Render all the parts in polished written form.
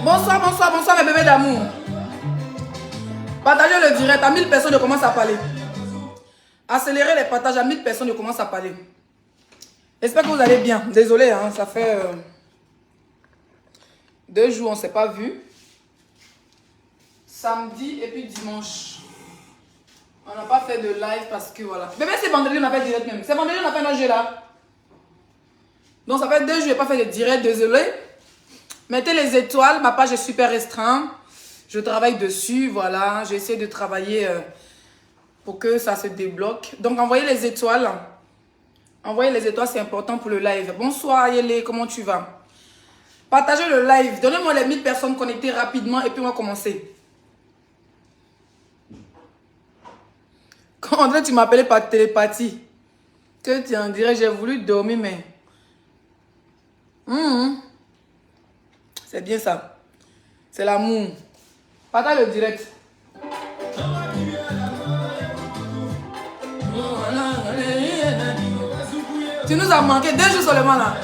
Bonsoir, bonsoir, bonsoir mes bébés d'amour. Partagez le direct, à 1000 personnes je commence à parler. Accélérez les partages, à 1000 personnes je commence à parler. J'espère que vous allez bien. Désolé, hein, ça fait 2 jours on ne s'est pas vu. Samedi et puis dimanche. On n'a pas fait de live parce que voilà. Bébé, c'est vendredi, on a fait direct même. C'est vendredi, on a fait un jeu là. Donc ça fait 2 jours, je n'ai pas fait de direct, désolé. Mettez les étoiles, ma page est super restreinte. Je travaille dessus, voilà. J'essaie de travailler pour que ça se débloque. Donc envoyez les étoiles. Envoyez les étoiles, c'est important pour le live. Bonsoir Yélé, comment tu vas? Partagez le live. Donnez-moi les 1000 personnes connectées rapidement et puis on va commencer. Quand André, tu m'appelais par télépathie. Que tu en dirais, j'ai voulu dormir, mais... C'est bien ça. C'est l'amour. Partage le direct. Tu nous as manqué 2 jours seulement là.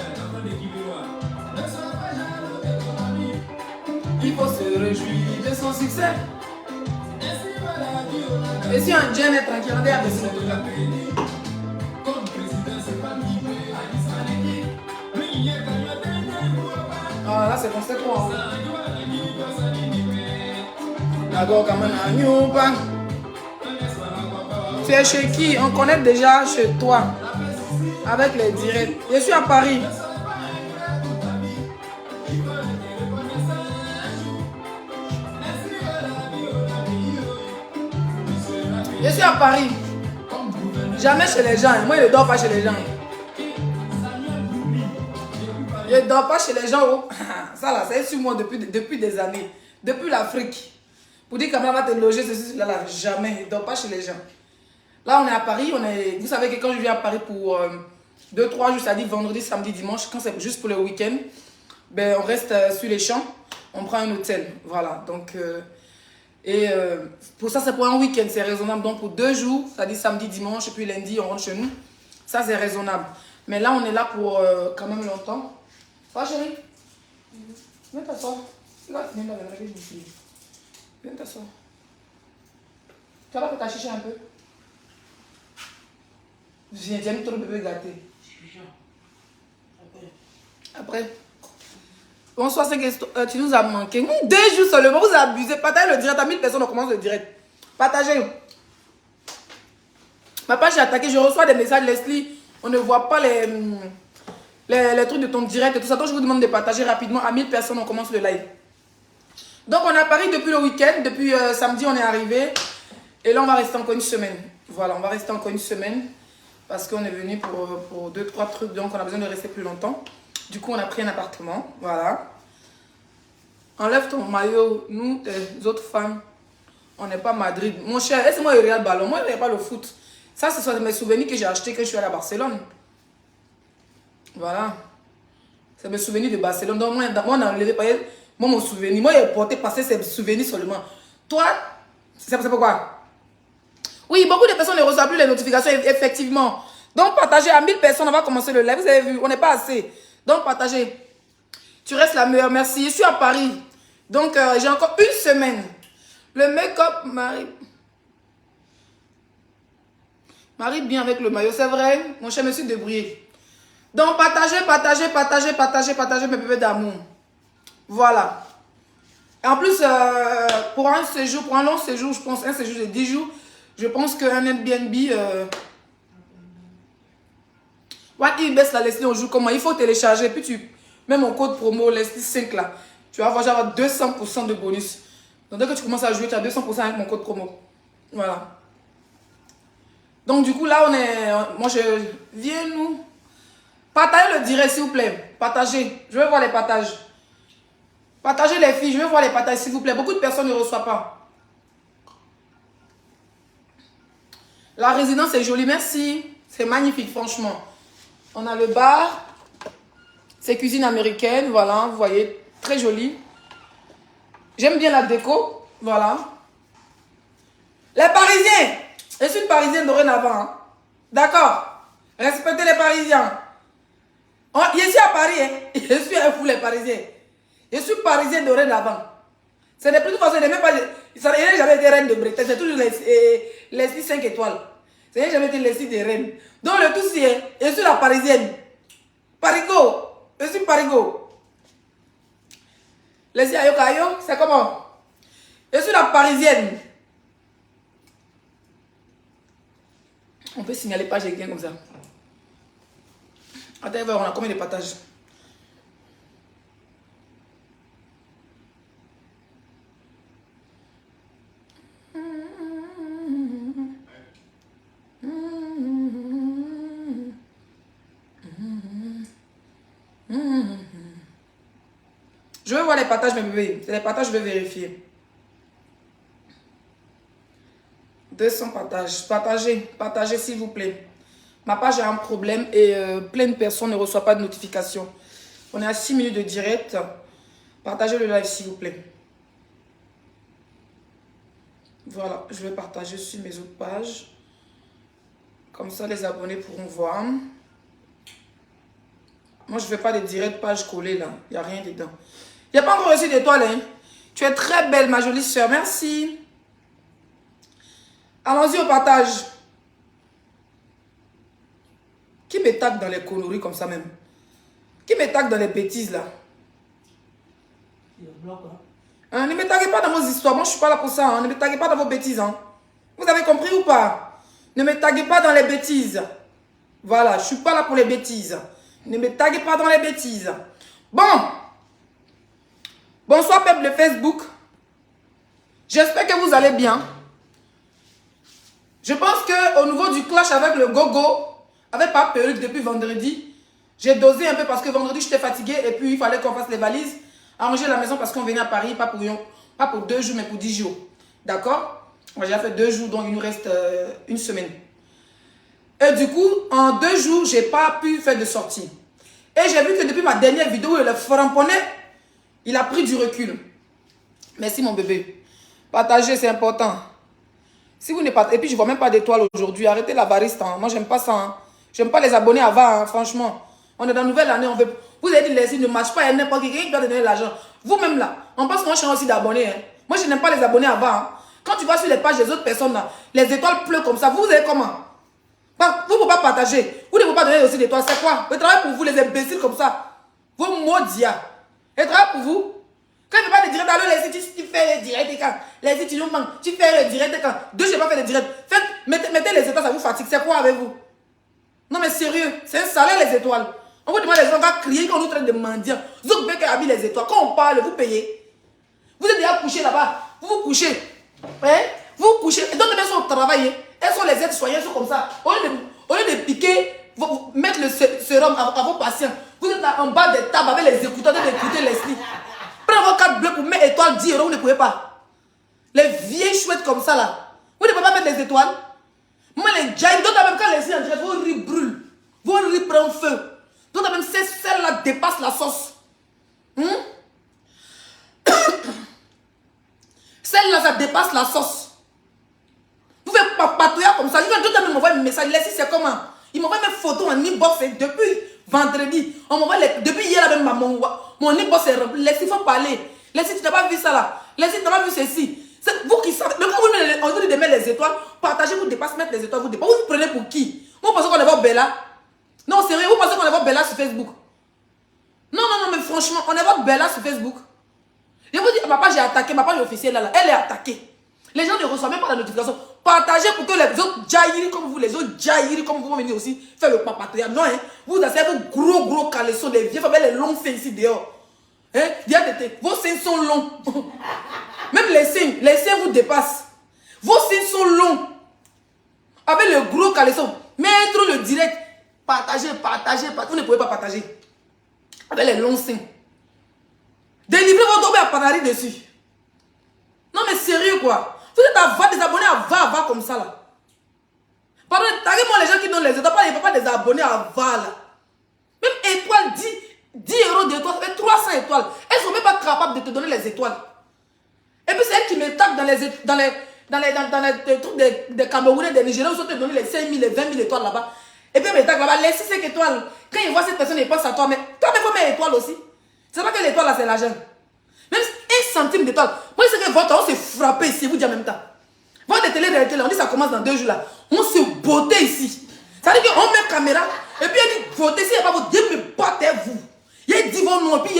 Il faut se réjouir de son succès. Et si un Jen est tranquille, on est à baisser le truc. Ah là c'est bon, c'est quoi? D'accord, quand même, tu es chez qui? On connaît déjà chez toi. Avec les directs. Je suis à Paris. Je suis à Paris. Jamais chez les gens. Moi, je ne dors pas chez les gens. Je ne dors pas chez les gens. Ça là, c'est sur moi depuis des années. Depuis l'Afrique. Pour dire comment on va te loger, ceci, là, là. Jamais. Je ne dors pas chez les gens. Là, on est à Paris. Vous savez que quand je viens à Paris pour 2-3 jours, c'est-à-dire vendredi, samedi, dimanche, quand c'est juste pour le week-end, ben, on reste sur les champs. On prend un hôtel. Voilà. Donc, pour ça, c'est pour un week-end. C'est raisonnable. Donc, pour 2 jours, c'est-à-dire samedi, dimanche, et puis lundi, on rentre chez nous. Ça, c'est raisonnable. Mais là, on est là pour quand même longtemps. Va, chérie. Viens t'asseoir. Viens t'asseoir. Tu vas faire ta chicha un peu. J'aime trop le bébé gâté. Après. Bonsoir, tu nous as manqué. 2 jours seulement, vous abusez. Partagez le direct. À 1000 personnes, on commence le direct. Partagez. Ma page est attaquée. Je reçois des messages, Leslie. On ne voit pas les trucs de ton direct et tout ça. Donc, je vous demande de partager rapidement. À 1000 personnes, on commence le live. Donc, on est à Paris depuis le week-end. Depuis samedi, on est arrivé. Et là, on va rester encore une semaine. Voilà, on va rester encore une semaine. Parce qu'on est venu pour 2-3 trucs. Donc, on a besoin de rester plus longtemps. Du coup, on a pris un appartement. Voilà. Enlève ton maillot. Nous, les autres femmes, on n'est pas Madrid. Mon cher, laisse-moi regarder le ballon. Moi, je ne regarde pas le foot. Ça, ce sont mes souvenirs que j'ai achetés quand je suis allée à Barcelone. Voilà. C'est mes souvenirs de Barcelone. Donc, moi, on a enlevé mon souvenir. Moi, j'ai porté passer ces souvenirs seulement. Toi, c'est pourquoi? Oui, beaucoup de personnes ne reçoivent plus les notifications, effectivement. Donc, partagez à 1000 personnes. On va commencer le live. Vous avez vu, on n'est pas assez. Donc, partagez. Tu restes la meilleure. Merci. Je suis à Paris. Donc, j'ai encore une semaine. Le make-up, Marie bien avec le maillot. C'est vrai. Mon cher, me suis débrouillé. Donc, partagez mes bébés d'amour. Voilà. Et en plus, pour un séjour, pour un long séjour, je pense, un séjour de 10 jours, je pense qu'un Airbnb... il baisse la Leslie, on joue comment? Il faut télécharger, puis tu mets mon code promo Leslie 5 là. Tu vas avoir 200% de bonus. Donc dès que tu commences à jouer, tu as 200% avec mon code promo. Voilà. Donc, du coup, là, on est... Moi, je... Viens, nous. Partagez le direct, s'il vous plaît. Partagez. Je veux voir les partages. Partagez les filles. Je veux voir les partages, s'il vous plaît. Beaucoup de personnes ne reçoivent pas. La résidence est jolie. Merci. C'est magnifique, franchement. On a le bar. C'est cuisine américaine. Voilà, vous voyez. Très joli. J'aime bien la déco. Voilà. Les Parisiens. Je suis une Parisienne dorénavant. Hein. D'accord. Respectez les Parisiens. Je suis à Paris. Hein. Je suis un fou, les Parisiens. Je suis Parisienne dorénavant. Ce n'est plus de toute façon, il n'a jamais été reine de Bretagne. C'est toujours les 5 étoiles. Ce n'est jamais été les 6 des reines. Donc le tout, c'est, je suis la Parisienne. Parigo. Je suis Parigo. Les Ayokayo, c'est comment? Je suis la Parisienne. On peut signaler pas, j'ai bien comme ça. Attends, on a combien de partages? Je veux voir les partages, mes bébés. C'est les partages, je vais vérifier. 200 partages. Partagez, partagez s'il vous plaît. Ma page a un problème et plein de personnes ne reçoivent pas de notification. On est à 6 minutes de direct. Partagez le live s'il vous plaît. Voilà, je vais partager sur mes autres pages. Comme ça, les abonnés pourront voir. Moi, je ne fais pas de direct page collée là. Il n'y a rien dedans. Il n'y a pas encore reçu d'étoile. Hein? Tu es très belle, ma jolie soeur. Merci. Allons-y au partage. Qui me tape dans les conneries comme ça même? Qui me tape dans les bêtises là? Hein, ne me taguez pas dans vos histoires. Moi, je ne suis pas là pour ça. Hein. Ne me taguez pas dans vos bêtises. Hein. Vous avez compris ou pas? Ne me taguez pas dans les bêtises. Voilà, je ne suis pas là pour les bêtises. Ne me taguez pas dans les bêtises. Bon. Bonsoir, peuple de Facebook. J'espère que vous allez bien. Je pense qu'au niveau du clash avec le gogo, avec pas perruque depuis vendredi, j'ai dosé un peu parce que vendredi, j'étais fatiguée et puis il fallait qu'on fasse les valises, arranger la maison parce qu'on venait à Paris, pas pour 2 jours, mais pour 10 jours. D'accord? On a déjà fait 2 jours, donc il nous reste une semaine. Et du coup, en 2 jours, je n'ai pas pu faire de sortie. Et j'ai vu que depuis ma dernière vidéo, le framponnet, il a pris du recul. Merci mon bébé. Partager, c'est important. Si vous n'êtes pas... Et puis, je ne vois même pas d'étoiles aujourd'hui. Arrêtez l'avarice. Hein. Moi, j'aime pas ça. Hein. J'aime pas les abonnés avant, hein, franchement. On est dans la nouvelle année. On veut... Vous avez dit, les signes ne marchent pas. Il y a n'importe qui doit donner l'argent. Vous-même, là, on pense que moi, je suis aussi d'abonnés. Hein. Moi, je n'aime pas les abonnés avant. Hein. Quand tu vas sur les pages des autres personnes, là, les étoiles pleuvent comme ça. Vous avez comment? Vous ne pouvez pas partager. Vous ne pouvez pas donner aussi d'étoiles. C'est quoi? Je travaille pour vous, les imbéciles comme ça. Vos maudits. Je travaille pour vous. Quand je ne fais pas de direct, alors les sites, tu fais les directs quand les sites, tu fais le direct quand 2, je n'ai pas fait de direct. Faites, mettez les étoiles, ça vous fatigue. C'est quoi avec vous? Non mais sérieux, c'est un salaire les étoiles. On vous demande les gens à crier quand on nous traite de mendiants. Vous occupez qu'à les étoiles. Quand on parle, vous payez. Vous êtes déjà couché là-bas. Vous vous couchez. Hein? Vous vous couchez. Et d'autres personnes sont au travail. Elles sont les aides-soignants, sont comme ça. Au lieu de piquer, mettre le sérum à vos patients, vous êtes là en bas des tables avec les écouteurs d'écouter les slips. Prenez vos cartes bleues pour mettre étoiles 10 €, vous ne pouvez pas. Les vieilles chouettes comme ça là. Vous ne pouvez pas mettre les étoiles. Moi les jailles, d'autres même quand les signes en direct, vos riz brûlent. Vos riz prennent feu. D'autres même celle-là dépasse la sauce. Celle-là, ça dépasse la sauce. Vous faites pas patrouiller comme ça. D'autres même m'envoient un message. Les signes, c'est comment? Ils m'envoient mes photos en inbox depuis vendredi. On m'envoie depuis hier même mon inbox est rempli. Laissez, il faut parler. Laissez, tu n'as pas vu ça là. Laissez, tu n'as pas vu ceci. C'est vous qui savez. Mais quand on dit de mettre les étoiles, partagez, vous dépassez, mettre les étoiles, vous dépassez. Vous prenez pour qui? Vous pensez qu'on est votre Bella? Non, sérieux, vous pensez qu'on est votre Bella sur Facebook? Non, mais franchement, on est votre Bella sur Facebook. Je vous dis, ma page est attaquée, ma page officielle là, elle est attaquée. Les gens ne reçoivent même pas la notification. Partagez pour que les autres jaillis comme vous, les autres jaillis comme vous vont venir aussi faire le papatriat. Non, hein. Vous avez vos gros caleçons, les vieux, les longs seins ici dehors. Hein? Vos seins sont longs. Même les seins vous dépassent. Vos seins sont longs. avec le gros caleçon, mettre le direct, partager, vous ne pouvez pas partager. Avec les longs seins. Délivrer votre doigt à Panari dessus. Non mais sérieux quoi. Vous êtes à 20 des abonnés à 20 comme ça là. Pardon, taguez-moi les gens qui donnent les étoiles, pas les papas des abonnés à 20 là. Même étoile, 10 euros d'étoiles, ça fait 300 étoiles. Elles sont même pas capables de te donner les étoiles. Et puis c'est elles qui me tapent dans les trucs des Camerounais, des Nigériens, où ils sont te donner les 5 000, les 20 000 étoiles là-bas. Et puis ils me tapent là-bas, les 5 étoiles. Quand ils voient cette personne, ils pensent à toi, mais toi, il faut mettre étoile aussi. C'est pas que l'étoile là, c'est l'argent. Même 1 centime d'étoile. Moi, je sais que votre, on s'est frappé ici, vous dites en même temps. Votre télé-réalité là, on dit ça commence dans 2 jours là. On s'est botté ici. Ça veut dire qu'on met caméra, et puis il dit, votez, s'il n'y a pas votre Dieu, me battez-vous. Il dit, vos noms, puis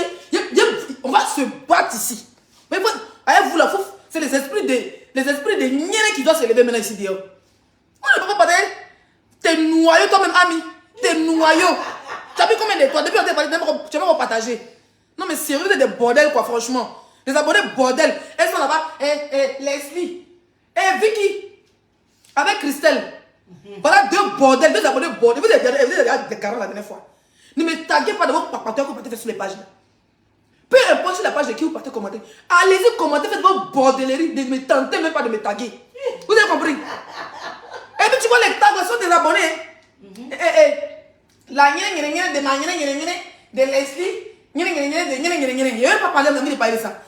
on va se battre ici. Mais avec vous là, c'est les esprits des niais qui doivent se lever maintenant ici dehors. On ne peut pas parler. T'es noyau toi-même, ami. T'es noyau. Tu as vu combien de toi? Depuis on t'a parlé, tu vas pas partager. Non mais sérieux, c'est des bordels quoi, franchement. Les abonnés bordels. Elles sont là-bas. Leslie. Vicky. Avec Christelle. Voilà 2 bordels, 2 abonnés bordels. Vous avez des carans la dernière fois. Ne me taguez pas de vos papateur que vous partez sur les pages. Peu importe sur la page de qui vous partez commenter. Allez-y commenter, faites vos bordelleries. Ne me tentez même pas de me taguer. Vous avez compris? Et puis tu vois les tags sont des abonnés. La gnene de ma gnene de Leslie. Je ne vais pas parler de parler de ça.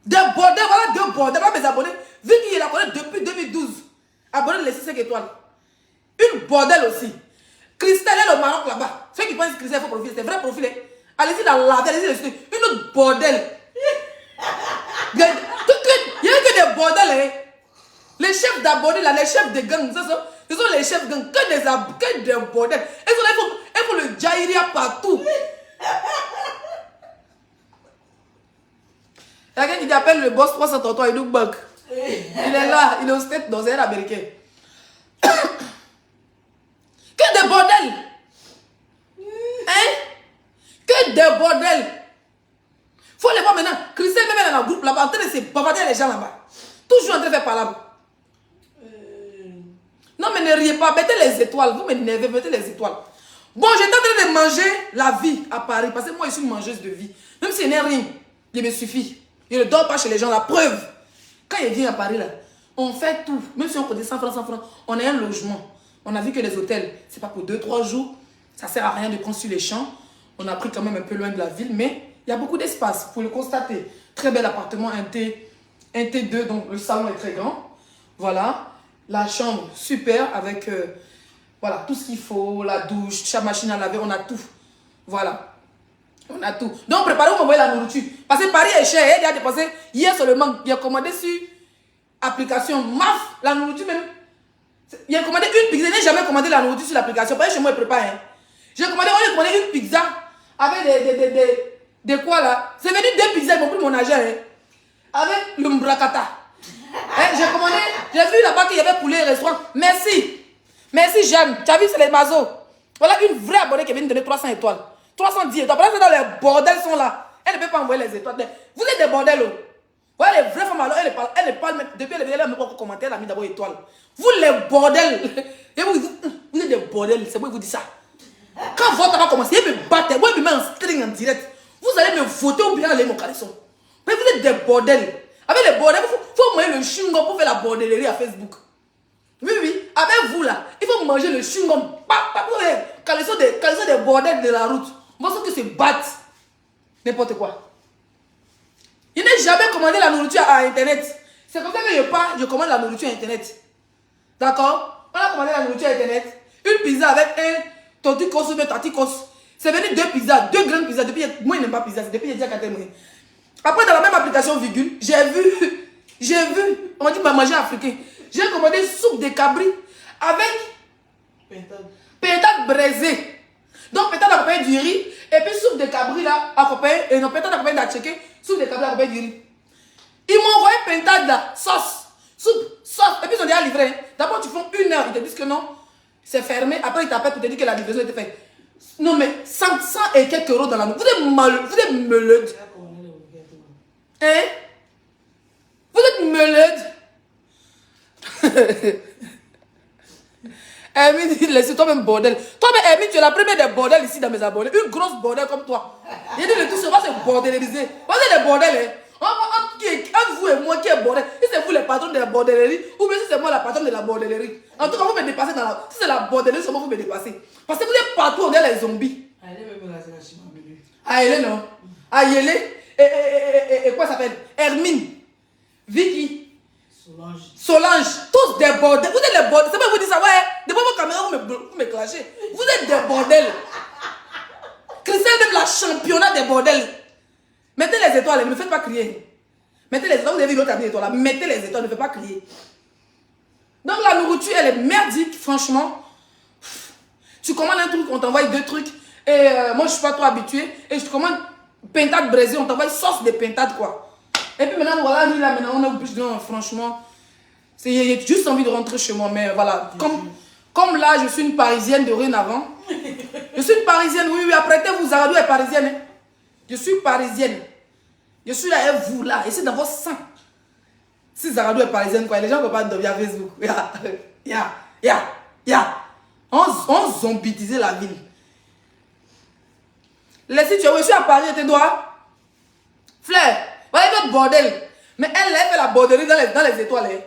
Des bordels, voilà 2 bordels. Voilà mes abonnés. Vu qu'il la connaît depuis 2012. Abonnés de les 5 étoiles. Une bordel aussi. Christelle est le Maroc là-bas. Ceux qui pensent que Christelle faut profil, c'est vrai profil. Allez-y dans la allez-y dessus. Une autre bordel. Il n'y a que des bordels. Hein. Les chefs d'abonnés, là, les chefs de gang, ce sont les chefs de gang, que des bordels. Il faut le jaïria partout. Il y a quelqu'un qui appelle le boss 333 et nous bug. Il est là, il est au state dans un américain. Que des bordels. Hein? Que des bordels. Faut les voir maintenant. Christelle même dans le groupe là-bas, en train de se bavarder les gens là-bas. Toujours en train de faire palabre. Non mais ne riez pas, mettez les étoiles. Vous m'énervez, mettez les étoiles. Bon, j'étais en train de manger la vie à Paris. Parce que moi, je suis une mangeuse de vie. Même si il n'est rien, il me suffit. Je ne dors pas chez les gens. La preuve. Quand il vient à Paris là, on fait tout. Même si on connaît 100 francs, on a un logement. On a vu que les hôtels, c'est pas pour 2-3 jours. Ça sert à rien de prendre sur les champs. On a pris quand même un peu loin de la ville, mais il y a beaucoup d'espace. Vous pouvez le constater. Très bel appartement, un T2, donc le salon est très grand. Voilà. La chambre, super, avec voilà, tout ce qu'il faut, la douche, la machine à laver, on a tout. Voilà. On a tout. Donc, préparez-vous pour envoyer la nourriture. Parce que Paris est cher. Il a dépensé hier seulement. Il a commandé sur application MAF, la nourriture même. Il a commandé une pizza. Je n'ai jamais commandé la nourriture sur l'application. Parce que chez moi, il prépare. Hein. J'ai commandé une pizza avec des quoi là. C'est venu 2 pizzas, ils m'ont pris mon argent. Hein. Avec le mbrakata. Hein, j'ai commandé, j'ai vu là-bas qu'il y avait poulet restaurant. Merci. Merci, Jeanne. Tu as vu, c'est les mazos. Voilà une vraie abonnée qui vient de donner 300 étoiles. 310 étoiles. Parce que dans les bordels sont là. Elle ne peut pas envoyer les étoiles. Vous êtes des bordels. Oh. Voilà les vraies femmes alors. Elle ne parle même. Depuis elle n'a même pas commenté. Elle a mis d'abord étoile. Vous les bordels. Et vous êtes des bordels. C'est moi qui vous dis ça. Quand votre va commencer, il me battre. Moi, il me met en string en direct. Vous allez me voter ou bien aller mon caleçon. Mais vous êtes des bordels. Avec les bordels, il faut manger le chewing-gum pour faire la bordellerie à Facebook. Oui, oui. Avec vous là, il faut manger le chewing-gum. Caleçon des bordels de la route. Moi, ce que se battre. N'importe quoi. Je n'ai jamais commandé la nourriture à Internet. C'est comme ça que je commande la nourriture à Internet. D'accord? On a commandé la nourriture à Internet. Une pizza avec un torticos ou un taticos. C'est venu 2 pizzas, 2 grandes pizzas. Depuis, moi, je n'aime pas pizza. C'est depuis que j'ai dit à après, dans la même application, virgule, j'ai vu, on dit manger africain. J'ai commandé soupe de cabri avec pétade braisée. Donc, pétade accompagnée du riz. Et puis, soupe de cabri là, accompagnée, et non, pétade accompagnée d'atchéké, soupe de cabri accompagnée du riz. Ils m'ont envoyé pétade là, sauce, soupe, sauce. Et puis, ils ont déjà livré. D'abord, tu fais 1 heure, ils te disent que non, c'est fermé. Après, ils t'appellent pour te dire que la livraison était faite. Non, mais 100 et quelques euros dans la nourriture. Vous êtes malheureux. Hein? Vous êtes malade. Hermine, laisse toi-même bordel. Toi-même, Hermine, tu es la première des bordels ici dans mes abonnés. Une grosse bordel comme toi. Il dit le tout souvent, c'est bordélisé. Vous êtes des bordels, hein. Entre vous et moi qui est bordel, si c'est vous les patrons de la bordellerie, ou bien si c'est moi la patronne de la bordellerie. En tout cas, vous me dépassez dans la... Si c'est la bordellerie, seulement vous me dépassez. Parce que vous êtes partout, on est les zombies. Aïe, non. Aïe, et quoi ça s'appelle? Hermine. Vicky. Solange. Tous des bordels. Vous êtes des bordels. C'est pas vous dire ça, ouais. Depuis vos caméras, vous me clashez. Vous êtes des bordels. Christelle, même la championnat des bordels. Mettez les étoiles, ne me faites pas crier. Mettez les étoiles, vous avez vu l'autre étoile là. Mettez les étoiles, ne faites pas crier. Donc la nourriture, elle est merdique, franchement. Tu commandes un truc, on t'envoie 2 trucs. Et moi, je suis pas trop habituée. Et je commande pintade brésil, on t'envoie sauce de pintade, quoi. Et puis maintenant, voilà, nous là, maintenant, on a plus de... Franchement, j'ai juste envie de rentrer chez moi. Mais voilà, comme là, je suis une Parisienne de rien avant. Je suis une Parisienne, oui, apprêtez-vous, Zaradou est Parisienne. Hein. Je suis Parisienne. Je suis là et vous là. Et c'est dans vos seins. Si Zaradou est Parisienne, quoi, les gens ne peuvent pas devenir Facebook. On zombietisait la ville. Laissez, tu es où? Je suis à Paris, tes doigts. Fleur, voilà votre bordel. Mais elle fait la bordellerie dans les étoiles. Hein.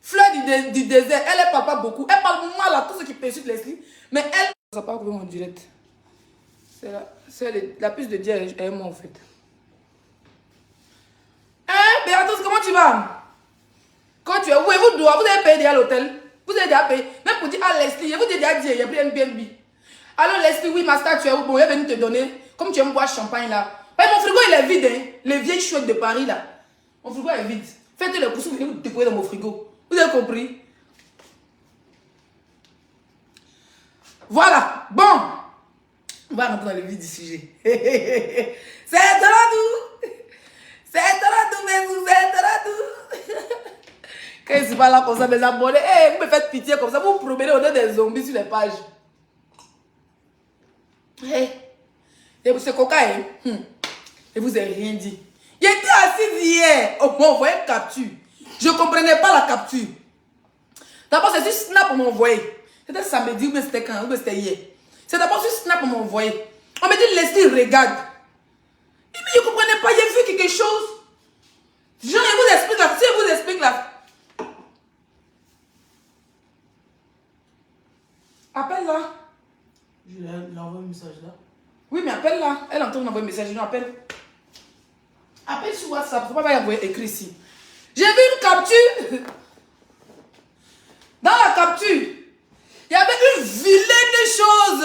Fleur du désert, elle parle pas beaucoup. Elle parle mal à tous ceux qui perçoivent Leslie. Mais elle... Ça part comme en direct. C'est la puce de Dieu, elle est moi en fait. Hein, Béatrice, comment tu vas? Quand tu es où? Vous avez payé déjà l'hôtel? Vous avez déjà payé? Même pour dire à Leslie, vous avez déjà dit, il y a pris un BNB. Alors Leslie, oui, Master, tu es où? Bon, il est venu te donner. Comme tu aimes boire champagne là. Mais mon frigo, il est vide, hein. Les vieilles chouettes de Paris là. Mon frigo est vide. Faites les courses, vous venez vous déposer dans mon frigo. Vous avez compris? Voilà. Bon. On va rentrer dans le vif du sujet. C'est Toradou. C'est Toradou, mes sous, c'est Toradou. Quand je suis pas là comme ça, mes abonnés, hey, vous me faites pitié comme ça, vous vous promenez au-delà des zombies sur les pages. Hey. Et c'est coca, hein? Et vous n'avez rien dit. J'étais assise hier. On m'a envoyé une capture. Je ne comprenais pas la capture. D'abord, c'est sur Snap qu'on m'a envoyé. C'était samedi ou c'était quand? Ou c'était hier. C'est d'abord sur Snap qu'on m'a envoyé. On m'a dit, Leslie, regarde. Et puis, je ne comprenais pas. J'ai vu quelque chose. Genre, il vous explique là. Si il vous explique là. Appelle là. Je lui envoie un message là. Oui, mais appelle là. Elle est en train d'envoyer un message. Non, appelle. Appelle sur WhatsApp. Il ne faut pas y avoir écrit ici. J'ai vu une capture. Dans la capture, il y avait une vilaine chose.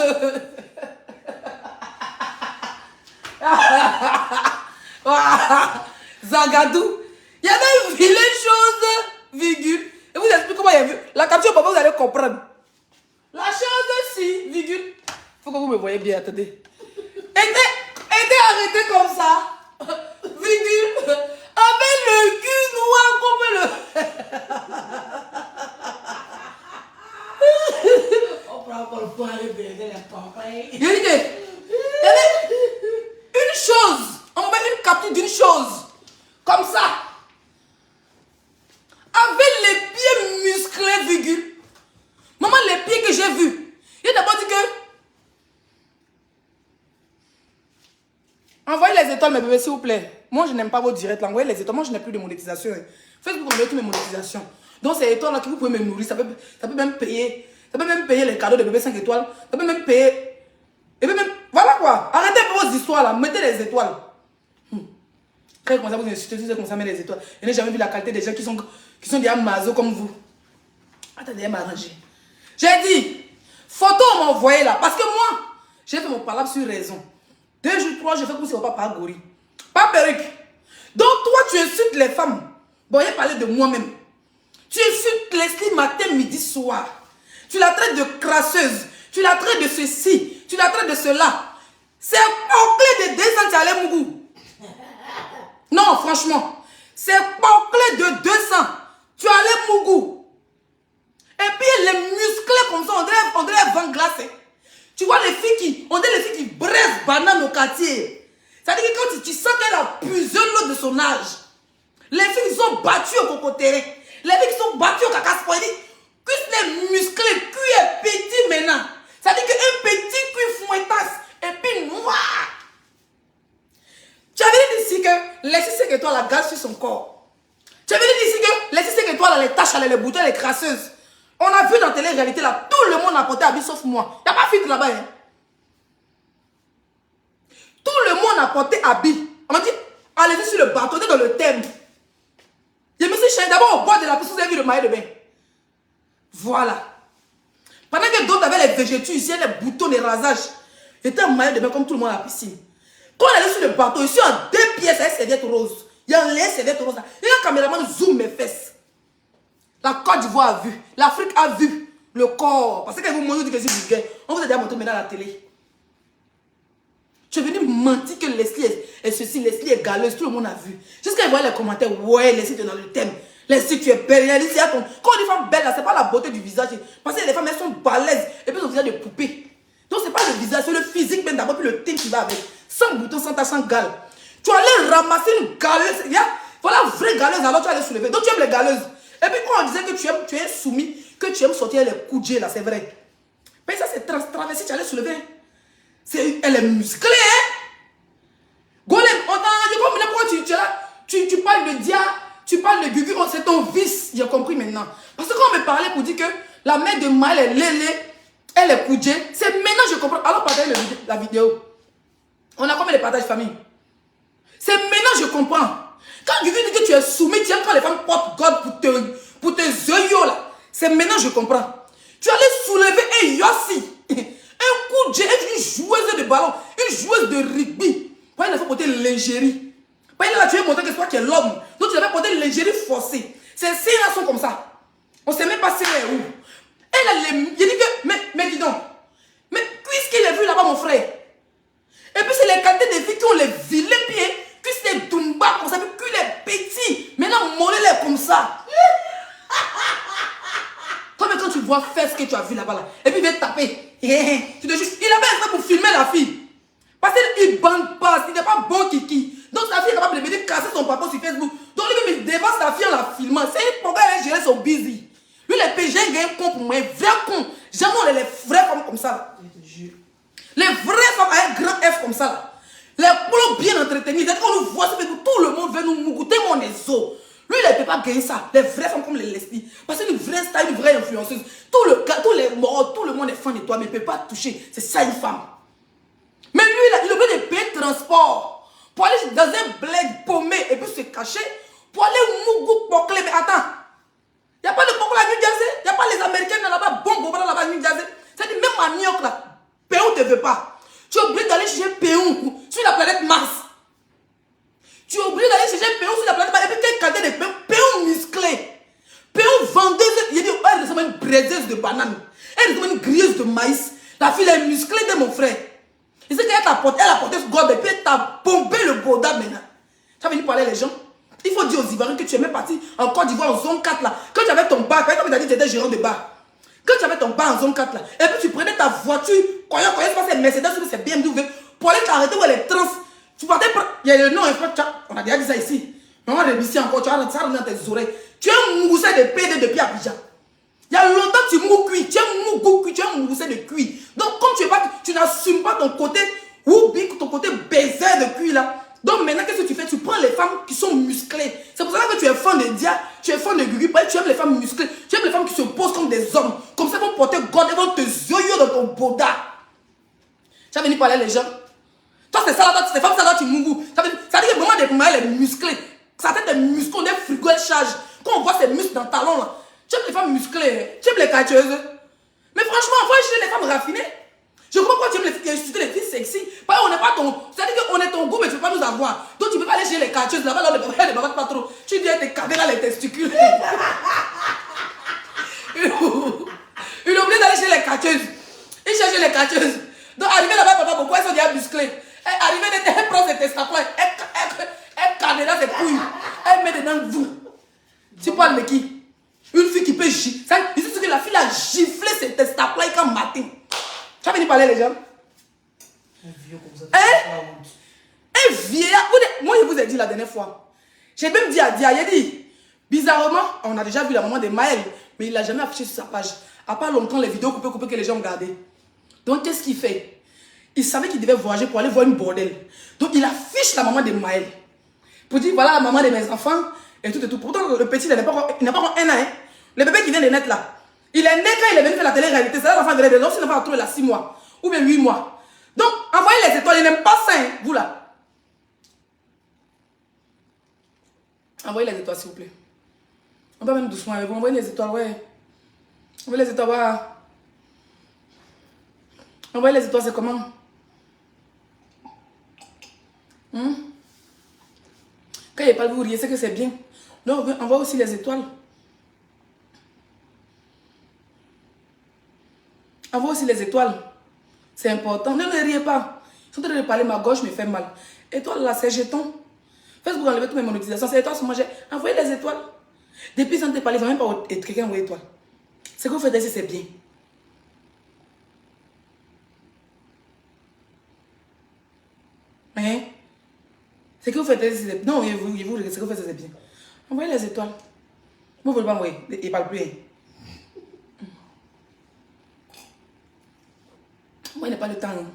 Zagadou. Il y avait une vilaine chose, virgule. Et vous expliquez comment il y a vu. La capture, papa, vous allez comprendre. La chose, si, virgule. Il faut que vous me voyez bien, attendez. Était arrêté comme ça. Virgule. Avec le cul noir comme le... On prend encore le point de baiser les papaye. Il y avait une chose. On met une capture d'une chose. Comme ça. Avec les pieds musclés, virgule. Maman, les pieds que j'ai vus. Il a d'abord dit que... Envoyez les étoiles, mes bébés, s'il vous plaît. Moi, je n'aime pas vos directs là. Envoyez les étoiles. Moi, je n'ai plus de monétisation. Facebook, on met toutes mes monétisations. Donc, ces étoiles là que vous pouvez me nourrir, ça peut même payer. Ça peut même payer les cadeaux de bébé 5 étoiles. Ça peut même payer. Et puis même. Voilà quoi. Arrêtez vos histoires là. Mettez les étoiles. Quand vous vous insultez, vous commencez à mettre les étoiles. Je n'ai jamais vu la qualité des gens qui sont des amazos comme vous. Attendez, elle m'a arrangé. J'ai dit, photo on m'a envoyé là. Parce que moi, j'ai fait mon palabre sur raison. 2 jours, 3 jours, je fais comme si on ne va pas gori. Pas perruque. Donc toi, tu insultes les femmes. Bon, j'ai parlé de moi-même. Tu insultes Leslie matin, midi, soir. Tu la traites de crasseuse. Tu la traites de ceci. Tu la traites de cela. C'est porclé de 200, tu allais Mougou. Non, franchement. C'est porclé de 200. Tu allais Mougou. Et puis les musclés comme ça, on dirait vent glacé. Tu vois les filles qui, on dirait les filles qui brèvent banane au quartier. C'est-à-dire que quand tu sens qu'elle a plusieurs l'autre de son âge. Les filles qui sont battues au cocotéré. Les filles qui sont battues au cacaspoli. Cuisse est musclée, cuit est petit maintenant. Ça veut dire qu'un petit cuit fouettasse et puis noir. Tu avais dit ici que laissez ce que toi la gaz sur son corps. Tu avais dit ici que laissez ce que toi là, les taches, les boutons, les crasseuses. On a vu dans la télé-réalité là, tout le monde a porté habit sauf moi. Il n'y a pas de filtre là-bas. Hein. Tout le monde a porté habit. On m'a dit, allez-y sur le bateau, dans le thème. Je me suis cherché d'abord au bord de la piscine, vous avez vu le maillot de bain. Voilà. Pendant que d'autres avaient les végétus ici, les boutons, les rasages. J'étais en maillot de bain comme tout le monde à la piscine. Quand on allait sur le bateau, je suis en 2 pièces avec serviette rose. Il y a un lait serviette rose là. Et un caméraman zoom mes fesses. La Côte d'Ivoire a vu. L'Afrique a vu le corps. Parce que vous m'ont dit que c'est vulgaire. On vous a déjà montré maintenant à la télé. Tu es venu mentir que Leslie est ceci, Leslie est galeuse. Tout le monde a vu. Jusqu'à voir les commentaires. Ouais, Leslie, tu es dans le thème. Leslie, tu es belle. Leslie, quand on dit femme belle, c'est pas la beauté du visage. Parce que les femmes, elles sont balèzes. Et puis, elles ont visage de poupée. Donc, c'est pas le visage, c'est le physique, même d'abord, puis le teint qui va avec. Sans bouton, sans tache, sans gale. Tu allais ramasser une galeuse. Voilà, vraie galeuse, alors tu allais soulever. Donc, tu aimes les galeuses. Et puis, quand on disait que tu es soumis, que tu aimes sortir les coups de là, c'est vrai. Mais ça, c'est traversé, tu allais soulever. Elle est musclée, hein? Golem, on t'a dit pourquoi tu es là, tu parles de Dia, tu parles de Gugu, c'est ton vice, j'ai compris maintenant. Parce que quand on me parlait pour dire que la mère de Maël est Lélé, elle est Koudjé, c'est maintenant que je comprends. Alors partagez la vidéo. On a combien de partages famille? C'est maintenant que je comprends. Quand Gugu dit que tu es soumis, tu aimes quand les femmes portent God pour tes yeux là. C'est maintenant que je comprends. Tu allais soulever un Yossi. Un coup de une joueuse de ballon, une joueuse de rugby. Pourquoi il a fait porter l'ingérie? Pourquoi il a tué montrer que c'est toi qui es l'homme? Donc tu avais porté l'ingérie forcée. Ces signes-là sont comme ça. On ne sait même pas si elle est où. Elle a les. Il dit que. Mais dis donc. Mais puisqu'il est vu là-bas, mon frère. Et puis c'est les qualités des filles qui ont les vilains pieds. Que c'est des Dumba comme ça. Puis qu'il est petit. Maintenant, mollet est comme ça. Toi, mais quand tu vois faire ce que tu as vu là-bas, là, et puis il vient taper. Tu te juges. Il avait fait pour filmer la fille. Parce qu'il ne bande pas. Il n'est pas bon kiki. Donc sa fille est capable de venir casser son papa sur Facebook. Donc lui, il dépasse sa fille en la filmant. C'est pourquoi elle a géré son busy. Lui, les PG, il a un con pour moi. Un vrai con. Jamais on les vraies femmes comme ça. Là. Les vraies femmes avec un grand F comme ça. Là. Les plots bien entretenus. Dès qu'on nous voit, tout le monde veut nous mougoûter mon ézo. Lui, il ne peut pas gagner ça. Les vraies femmes comme les Leslie. Parce qu'une vraie star, une vraie influenceuse. Tous les morts, tout le monde est fan de toi, mais il ne peut pas toucher. C'est ça une femme. Mais lui, il a besoin de payer de transport. Pour aller dans un bled paumé et puis se cacher. Pour aller au Mougou Poclé. Mais attends. Il n'y a pas de Poclé à New Jersey. Il n'y a pas les Américains là-bas. Bon, là-bas à New Jersey. C'est-à-dire, même à New York, là, Péon ne te veut pas. Tu es obligé d'aller chercher Péon sur la planète Mars. Tu es obligé d'aller chercher Péon sur la planète Mars. Et puis, quelle qualité de Péon? Péon musclé. Péon vendeuse. Il dit, elle ressemble à une braiseuse de banane. Elle ressemble à une grilleuse de maïs. La fille est musclée de mon frère. Il sait qu'elle a porté ce gobe et puis elle t'a bombé le goda maintenant. Tu as venu parler les gens. Il faut dire aux Ivoiriens que tu es même parti en Côte d'Ivoire en zone 4 là. Quand tu avais ton bar, comme tu as dit, tu étais gérant de bar. Quand tu avais ton bar en zone 4 là, et puis tu prenais ta voiture, quand c'est Mercedes, c'est BMW, pour aller t'arrêter où elle est trans. Tu partais, il y a le nom, on a déjà dit ça ici. Mais on va réviser encore, tu as ça dans tes oreilles. Tu es un moussé de PD depuis Abidjan. Il y a longtemps tu mous cuit, tu es un mou cuit, tu es un moussé de cuit. Donc comme tu n'assumes pas ton côté woubi, ton côté baiser de cuit là. Donc maintenant qu'est-ce que tu fais? Tu prends les femmes qui sont musclées. C'est pour ça que tu es fan de Dia, tu es fan de Gugu, tu aimes les femmes musclées, tu aimes les femmes qui se posent comme des hommes. Comme ça, vont porter God et vont te zoyo dans ton boda. Tu as venu parler les gens. Toi c'est ça là, c'est femmes ça là tu mougou. Ça veut dire que vraiment des mains les musclés. Ça tête des muscles, des frigos, elles chargent. Quand on voit ces muscles dans le talon là. Tu aimes les femmes musclées, tu aimes les catcheuses. Mais franchement, il faut acheter les femmes raffinées. Je comprends pourquoi tu aimes les filles sexy. Parce qu'on n'est pas ton. C'est-à-dire qu'on est ton goût, mais tu ne peux pas nous avoir. Donc tu ne peux pas aller chez les catcheuses. Là-bas, là, les babas pas trop. Tu viens te cader dans les testicules. Il est obligé d'aller chez les catcheuses. Il cherche les catcheuses. Donc arrivé là-bas, papa, pourquoi elles sont déjà musclées? Arrivé, elle prend ses testaplats. Elle cadre dans ses couilles. Elle met dedans vous. Tu parles de qui? Une fille qui peut gifler. Il dit que la fille a giflé ses testaplats comme matin. Tu as venu parler les gens? Un vieux comme ça. Un vieillard. Moi, je vous ai dit la dernière fois. J'ai même dit à Dia, il dit, Bizarrement, on a déjà vu la maman de Maël, mais il ne l'a jamais affiché sur sa page. À part longtemps, les vidéos coupées que les gens ont gardées. Donc, qu'est-ce qu'il fait? Il savait qu'il devait voyager pour aller voir une bordel. Donc, il affiche la maman de Maël. Pour dire, voilà la maman de mes enfants, et tout et tout. Pourtant, le petit, il n'a pas encore 1 an. Hein. Le bébé qui vient de naître là. Il est né quand il est venu faire la télé-réalité. C'est là l'enfant venait de naître. L'enfant va retrouver là 6 mois. Ou bien 8 mois. Donc, envoyez les étoiles. Il n'aime pas ça, hein, vous là. Envoyez les étoiles, s'il vous plaît. On va même doucement avec vous. Envoyez les étoiles, ouais. Envoyez les étoiles, ouais. Envoyez les étoiles, c'est comment? Quand il n'y a pas de vous riez, c'est que c'est bien. Donc, envoie aussi les étoiles. Envoie aussi les étoiles. C'est important. Ne riez pas. Je suis en train de parler, ma gauche me fait mal. Étoile là, c'est jeton. Facebook enlever toutes mes monétisations. C'est étoiles sur moi. Envoyez les étoiles. Depuis que je parlé, ils ne vont même pas quelqu'un envoyer étoile. Ce que vous faites ici, c'est bien. Hein? Ce que vous faites ici, c'est bien. Non, vous, ce que vous faites, c'est bien. Envoyez les étoiles. Vous ne voulez pas envoyer. Il ne parle plus. Moi, il n'a pas le temps. Hein.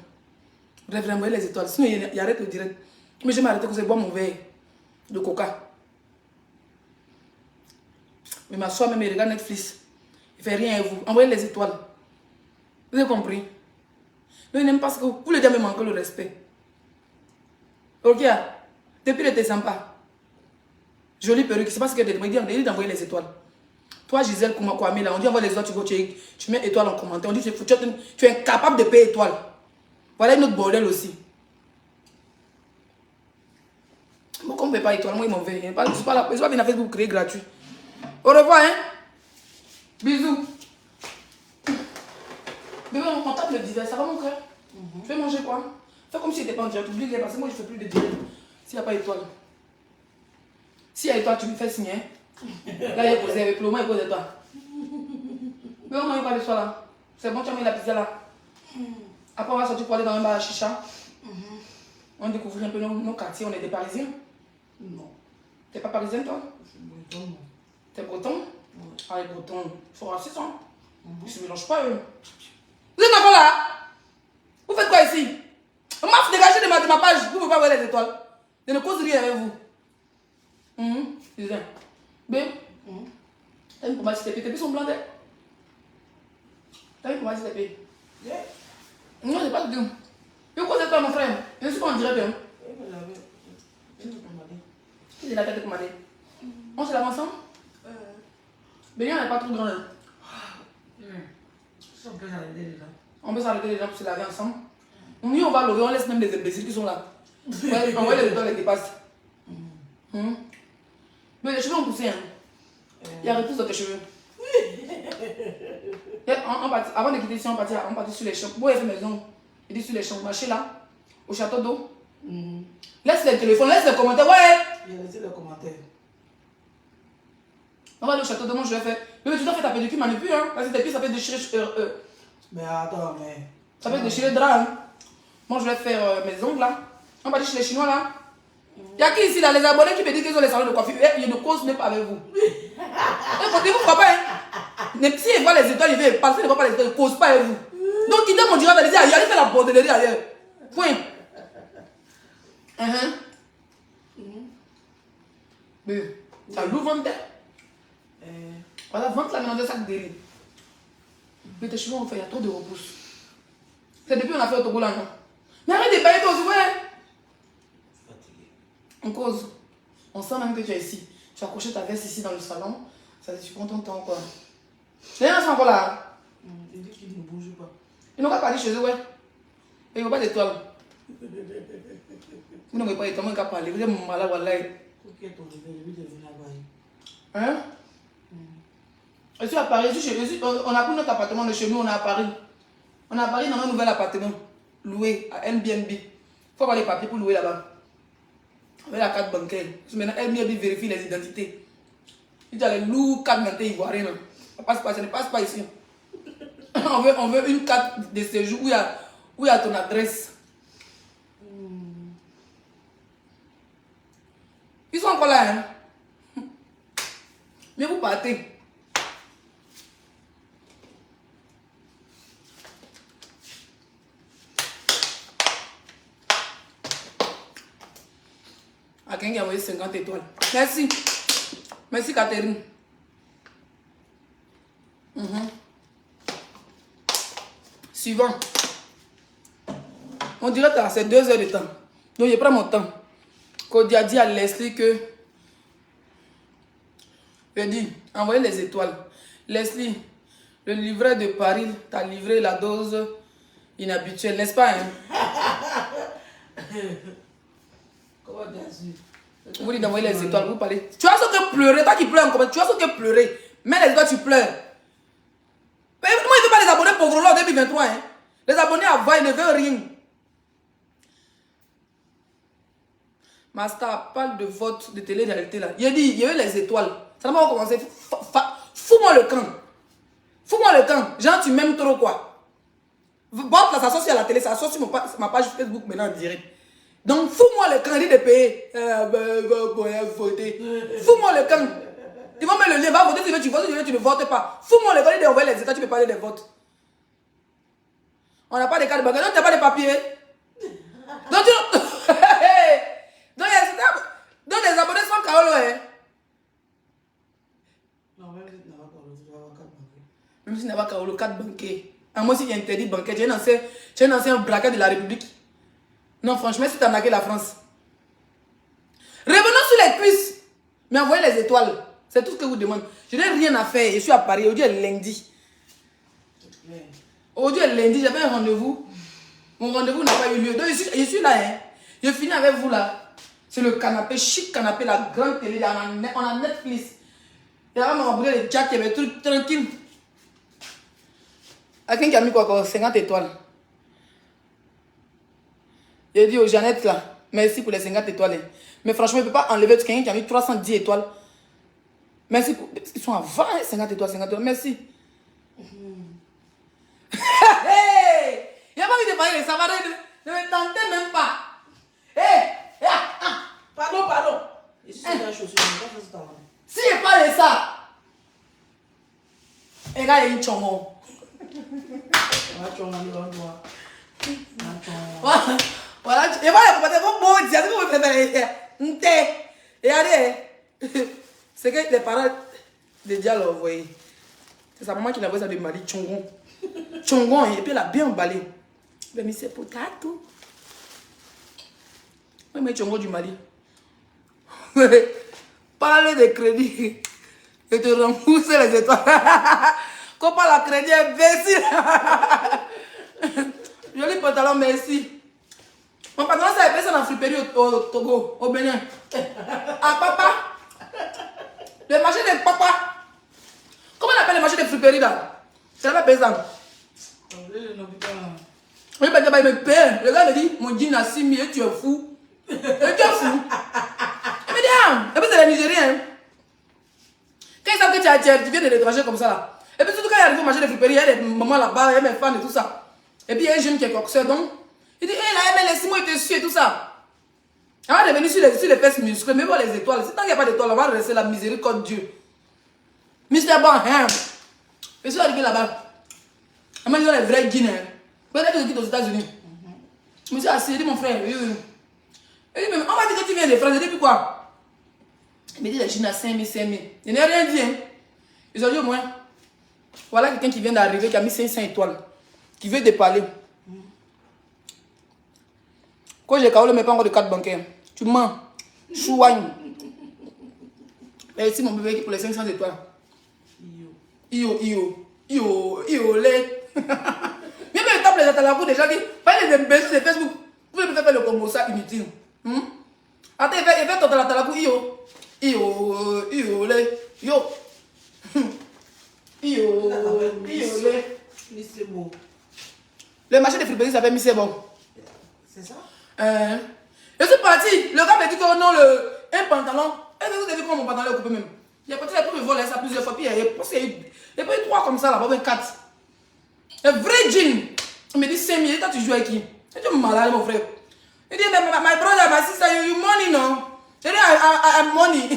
Bref, envoyez les étoiles. Sinon, il arrête le direct. Mais je vais m'arrêter que c'est boire mon verre de coca. Mais ma soeur même, il regarde Netflix. Il ne fait rien à vous. Envoyez les étoiles. Vous avez compris? Mais il n'aime pas ce que vous le dire, me manquer le respect. Ok, depuis le sympa. Jolie perruque, c'est pas ce que tu dis d'envoyer les étoiles. Toi, Gisèle Kwame, là, on dit envoie les étoiles, tu mets étoile en commentaire. On dit tu es incapable de payer étoile. Voilà une autre bordel aussi. Pourquoi on ne paye pas étoile? Moi, ils m'en veulent. Je ne suis pas là. Je ne suis pas venir à Facebook créer gratuit. Au revoir, hein? Bisous. Bébé, on tape le divers. Ça va, mon cœur? Tu veux manger quoi? Fais comme si tu n'étais pas en direct. Oublie les parce que moi, je ne fais plus de direct. S'il n'y a pas d'étoile. S'il y a étoile, tu me fais signer. Là, il est posé avec l'eau. Moi, il pose étoile. Mais on mange pas de soi là. C'est bon, tu as mis la pizza là. Après, on va sortir pour aller dans un bar à chicha. On découvre un peu nos quartiers. On est des Parisiens. Non. T'es pas parisien, toi? Je suis breton, non. T'es breton? Ouais. Ah, les bretons, ils sont racistes, hein? Ils se mélangent pas, eux. Vous êtes encore là? Vous faites quoi ici? On m'a dégagé de ma page. Vous ne pouvez pas voir les étoiles. Je ne cause rien avec vous. C'est bien. Ben, t'as vu comment tes pieds sont blancs, t'as vu comment tes pieds? Non, c'est pas du tout. Je cause toi, mon frère. Je ne suis pas en direct, hein? Il est la tête de commandée. On se lave ensemble? Mais on n'est pas trop grand. Hein? On peut s'arrêter déjà. On peut s'arrêter les gens pour se laver ensemble. On va lever, on laisse même les imbéciles qui sont là. Ouais, on va les étoiles, les dépassent. Mais les cheveux ont poussé. Hein? Il y a repousse dans tes cheveux. Avant de quitter ici, on partit sur les champs. Bon, il fait maison. Il dit sur les champs. Marcher là, au château d'eau. Laisse les téléphones, laisse les commentaires. Ouais! J'ai laissé les commentaires. On va aller au château d'eau, moi je vais faire. Mais tu dois faire ta pédicure, manipule, hein? Parce que tes pieds, ça peut déchirer. Mais attends, mais. Ça peut déchirer le drap, hein? Moi je vais faire mes ongles là. On va aller chez les Chinois là. Il y a qui ici là, les abonnés qui me disent qu'ils ont les salons de coiffure. Je ne cause même pas avec vous. Écoutez, vous ne croyez pas, hein? Si ils voient les étoiles, ils veulent passer, ils ne voient pas les étoiles, ils ne causent pas avec vous. Donc ils demandent mon direct d'aller dire, allez faire la bordellerie ailleurs. Point. Mais, ça l'ouvre en tête. Voilà, vente la mélange de sac d'élite. Mais tes cheveux, il y a trop de repousse. C'est depuis qu'on a fait au Togo là, non? Mais arrête de bailler toi aussi, ouais. Fatigué. On cause. On sent même que tu es ici. Tu as accroché ta veste ici dans le salon. Ça tu prends ton temps, quoi. Les gens sont encore là. Il dit qu'il ne bouge pas. Ils n'ont pas parlé chez eux, ouais. Et ils n'ont pas d'étoiles. Vous n'avez pas d'étoiles, moi, ils n'ont pas parlé. Vous êtes malade, voilà. Ok, ton bébé, lui, devient là-bas. Hein? Je suis à Paris, on a pris notre appartement de chez nous, on est à Paris. On est à Paris dans un nouvel appartement, loué à Airbnb. Il faut avoir les papiers pour louer là-bas. Avec la carte bancaire. Maintenant, Airbnb vérifie les identités. Il y a les lourds cartes d'identité ivoiriennes. Ça ne passe pas ici. On veut une carte de séjour où il y a ton adresse. Ils sont encore là, hein? Mais vous partez. À quelqu'un qui a envoyé 50 étoiles. Merci. Merci Catherine. Suivant. On dirait que c'est 2 heures de temps. Donc je prends mon temps. Cody a dit à Leslie que... Je dis, envoyez les étoiles. Leslie, le livret de Paris t'a livré la dose inhabituelle, n'est-ce pas? Comment t'as su? Vous dites d'envoyer les étoiles, vous parlez. Tu as ce que pleurer, toi qui pleures encore, tu as ce que pleurer. Mais les étoiles, tu pleures. Mais moi, il ne veut pas les abonnés pauvres là en 2023. Hein. Les abonnés avant, ils ne veulent rien. Master parle de vote de télé-réalité là. Il a dit, il y a eu les étoiles. Ça m'a commencé. Fous-moi le camp. Fous-moi le camp. Genre, tu m'aimes trop quoi. Vote là, ça sort sur la télé, ça sort sur ma page Facebook maintenant en direct. Donc, fous-moi le camp, il dit de payer. Voter. Fous-moi le camp. Ils vont mettre le lien, va voter, tu veux, tu votes, tu ne votes pas. Fous-moi le camp, il dit d'envoyer les états, tu peux parler des votes. On n'a pas de cartes bancaires, donc tu n'as pas de papiers. Donc, tu... Donc, les abonnés sont Kaolo, hein. Non, même si tu n'as pas Kaolo, tu vas avoir 4 banquiers. Même si tu n'as pas Kaolo, 4 banquiers. À moi, si il y a interdit bancaire, tu es un ancien braqueur de la République. Non, franchement, si tu as marqué la France. Revenons sur les cuisses. Mais envoyez les étoiles. C'est tout ce que vous demandez. Je n'ai rien à faire. Je suis à Paris. Aujourd'hui est lundi. Aujourd'hui est lundi. J'avais un rendez-vous. Mon rendez-vous n'a pas eu lieu. Donc, je suis là. Hein. Je finis avec vous là. C'est le canapé, chic canapé, la grande télé. On a Netflix. Il y a vraiment les chats, il y avait tout tranquille. À quelqu'un qui a mis quoi encore 50 étoiles. J'ai dit aux Jeannette là, merci pour les 50 étoiles. Mais franchement, il ne peut pas enlever quelqu'un qui a mis 310 étoiles. Merci pour... Ils sont à 20, 50 étoiles, 50 étoiles. Merci. Hey! Il n'y a pas envie de parler de ça. Ne me tentez même pas. Hey! Pardon. Je suis sur la chaussure, je ne sais pas si je parle de ça, et là, il y a une chongo. Voilà, et voilà, vous bon dire, vous préférez. Et allez, c'est que les parents de Dia l'ont envoyé. C'est sa maman qui l'a envoyé ça de Mali, Chongon. Chongon, et puis elle a bien emballé. Mais mis c'est potato. Oui, mais Chongo du Mali. Parle de crédit. Je te rembourse les étoiles. Qu'on parle de crédit, imbécile. Joli pantalon, merci. Mon pantalon, ça a fait ça dans la friperie au Togo, au Bénin. Ah, papa. Le marché de papa. Comment on appelle le marché de friperie là? C'est pas pesant. Oui, parce qu'il me paie. Le gars me dit, mon jean a 6 000, tu es fou. Et tu es fou. Il me dit, ah, et puis c'est les Nigériens. Quand ils savent que tu viens de l'étranger comme ça là. Et puis surtout quand il arrive au marché de friperie, il y a des mamans là-bas, il y a mes fans et tout ça. Et puis il y a un jeune qui est coxeur, donc il dit, hé là, mais laisse-moi, il te suit et tout ça. On va revenir sur les fesses musclées, mais bon, les étoiles. Si tant qu'il n'y a pas d'étoiles, on va rester la miséricorde Dieu. Mister Bon, hein. Je suis arrivé là-bas. On m'a dit, les vrais Guinéens. Peut-être que je quitte aux États-Unis. Je me suis assis, il dit, mon frère, oui. Il dit, mais on m'a dit que tu viens de France, je dis, puis quoi? Il me dit, les Guinéens à 5 000, 5 000. Je n'ai rien dit, hein. Ils ont dit au moins, voilà quelqu'un qui vient d'arriver, qui a mis 500 étoiles, qui veut déparler. Quand j'ai Kaolo, mais pas encore de carte bancaire. Tu mens. Chouagne. Merci mon bébé pour les 500 étoiles. Io, lait. Même le tape les atalakou déjà dit, pas les imbéciles de Facebook. Vous pouvez peut-être faire le combo ça inutile. Attends, il fait ton atalakou, lait. Lait. C'est beau. Le marché de friperie s'appelle Miss Bon. C'est ça? Je suis parti. Le gars m'a dit que non, un pantalon. Est-ce que vous avez vu comment mon pantalon est coupé même? Il a parti pour me voler ça plusieurs fois. Puis il y a pas eu 3 comme ça là, 4. Un vrai jean. Il me dit 5 000. Toi, tu joues avec qui? Tu es malade, mon frère. Il dit, mais my brother, my sister, you money, non? Je dis, I'm money.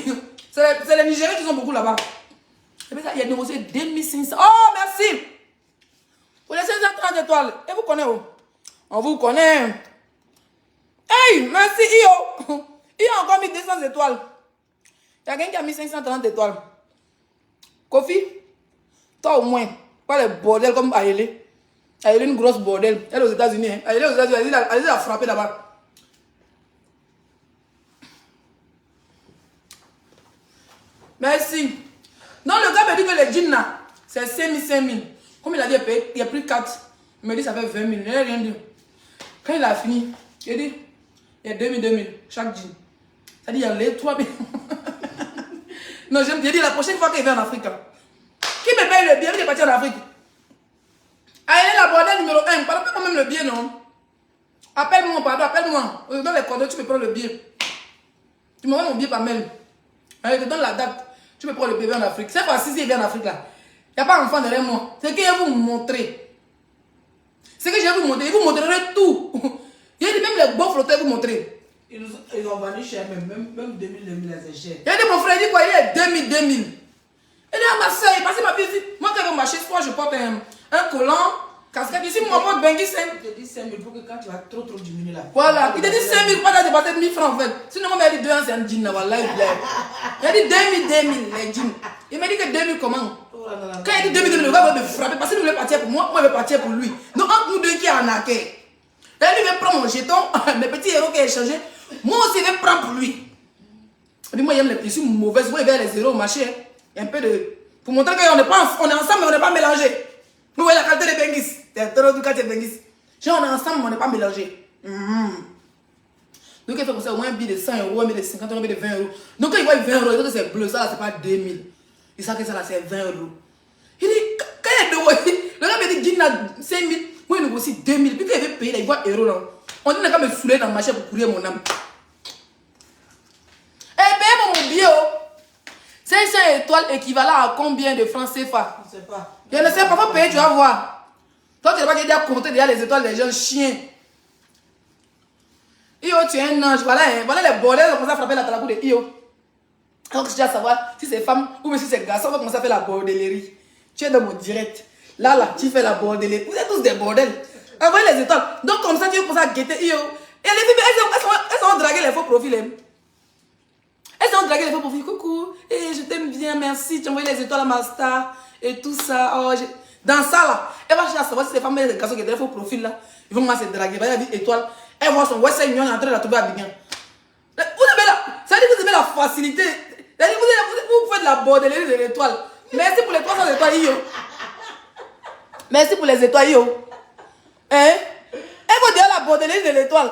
C'est les Nigériens qui sont beaucoup là-bas. Et puis ça, il a négocié 2500. Oh, merci. Pour les 530 étoiles. Et vous connaissez où? On vous connaît. Hey, merci, Io. Io a encore mis 200 étoiles. Il y a quelqu'un qui a mis 530 étoiles. Kofi, toi au moins, pas les bordels comme Aïlé. Aïlé, une grosse bordel. Elle est aux États-Unis. Hein. Aïlé aux États-Unis, elle a frappé là-bas. Merci. Non, le gars me dit que les jeans là, c'est 5 000. Comme il a dit, il a pris 4. Il me dit, ça fait 20 000. Il n'a rien dit. Quand il a fini, il a dit, il y a 2 000 chaque jean. Ça dit, il y a les 3 000. Non, je me dis, la prochaine fois qu'il vient en Afrique, qui me paye le billet, il est parti en Afrique. Allez, la bordel numéro 1, appelle-moi même le billet, non? Appelle-moi, pardon, appelle-moi. Dans les coordonnées, tu me prends le billet. Tu m'envoies mon billet par mail. Allez, je te donne la date. Tu me prends le bébé en Afrique. C'est pas si il vient en Afrique là. Il n'y a pas d'enfant derrière moi. C'est que je vais vous montrer. C'est que je vais vous montrer. Je vous montrerai tout. Il y a même les bons flotteurs vous montrer. Ils ont vendu cher, même 2000, c'est cher. Il y a dit mon frère, il dit quoi? Il est 2000. Il dit à ma soeur, il passe ma fille ici. Moi, quand je marche, soit je porte un collant, casquette. Ici, moi, je porte Bengi 5. Il te dit 5 000 pour que quand tu vas trop diminuer là. Voilà, il te dit 5 000, pas d'aller dépasser 1000 francs en fait. Sinon, comme il a dit 2 ans, c'est un jean là, voilà, il plaît. Il a dit 2000, les jeans. Il m'a dit que 2000 comment? Quand il dit 2000, le gars va me frapper parce qu'il voulait partir pour moi, moi je vais partir pour lui. Donc, entre nous deux qui a arnaqué. Là, lui va prendre mon jeton, mes petits héros qui ont échangé. Moi aussi, je vais prendre pour lui. Il dit, moi, j'aime les petits mauvaises. Moi, il va les zéros au marché. Il y a un peu de. Pour montrer qu'on est ensemble, mais on n'est pas mélangés. Nous voyons la qualité des Bengis. C'est trop du quartier Bengis. Genre, on est ensemble, mais on n'est pas mélangés. Donc, il fait comme ça, au moins un billet de 100 euros, un billet de 50 euros, un billet de 20 euros. Donc, quand il voit 20 euros, il dit que c'est bleu, ça, c'est pas 2000. Il sait que ça, là, c'est 20 euros. Il dit, quand il y a 2 euros, le gars me dit, Guinée, 5 000. Moi, il négocie 2 000. Puis, quand il veut payer, là, il voit euros, là. On dit, le gars me saouler dans le marché pour courir mon âme. Eh bien, mon billet, 500 étoiles équivalent à combien de francs CFA? Je ne sais pas. Je ne sais pas, faut payer, tu vas voir. Toi, tu n'as pas déjà compté déjà les étoiles des gens chiens. Io, tu es un ange. Voilà, voilà les bordels, on va commencer à frapper la talabou de Io. Donc, je dois savoir si c'est femme ou si c'est garçon, on va commencer à faire la bordellerie. Tu es dans mon direct. Là, tu fais la bordellerie. Vous êtes tous des bordels. Envoyez les étoiles. Donc, comme ça, tu vas commencer à guetter Io. Et les filles, elles ont dragué les faux profils. Elles ont dragué les faux profils. Coucou, je t'aime bien, merci. Tu as envoyé les étoiles à ma star et tout ça. Oh, dans ça, là, elle va chercher à savoir si les femmes et les garçons qui ont des faux profils là, ils vont commencer à se draguer. Elle va dire étoile. Elle voit son West Union en train de la trouver à bien. Vous avez là, ça veut dire que vous avez la facilité. Ça veut dire que vous faites la bordellerie de l'étoile. Merci pour les 300 étoiles, Io. Merci pour les étoiles, Io. Hein? Elle va dire la bordellerie de l'étoile.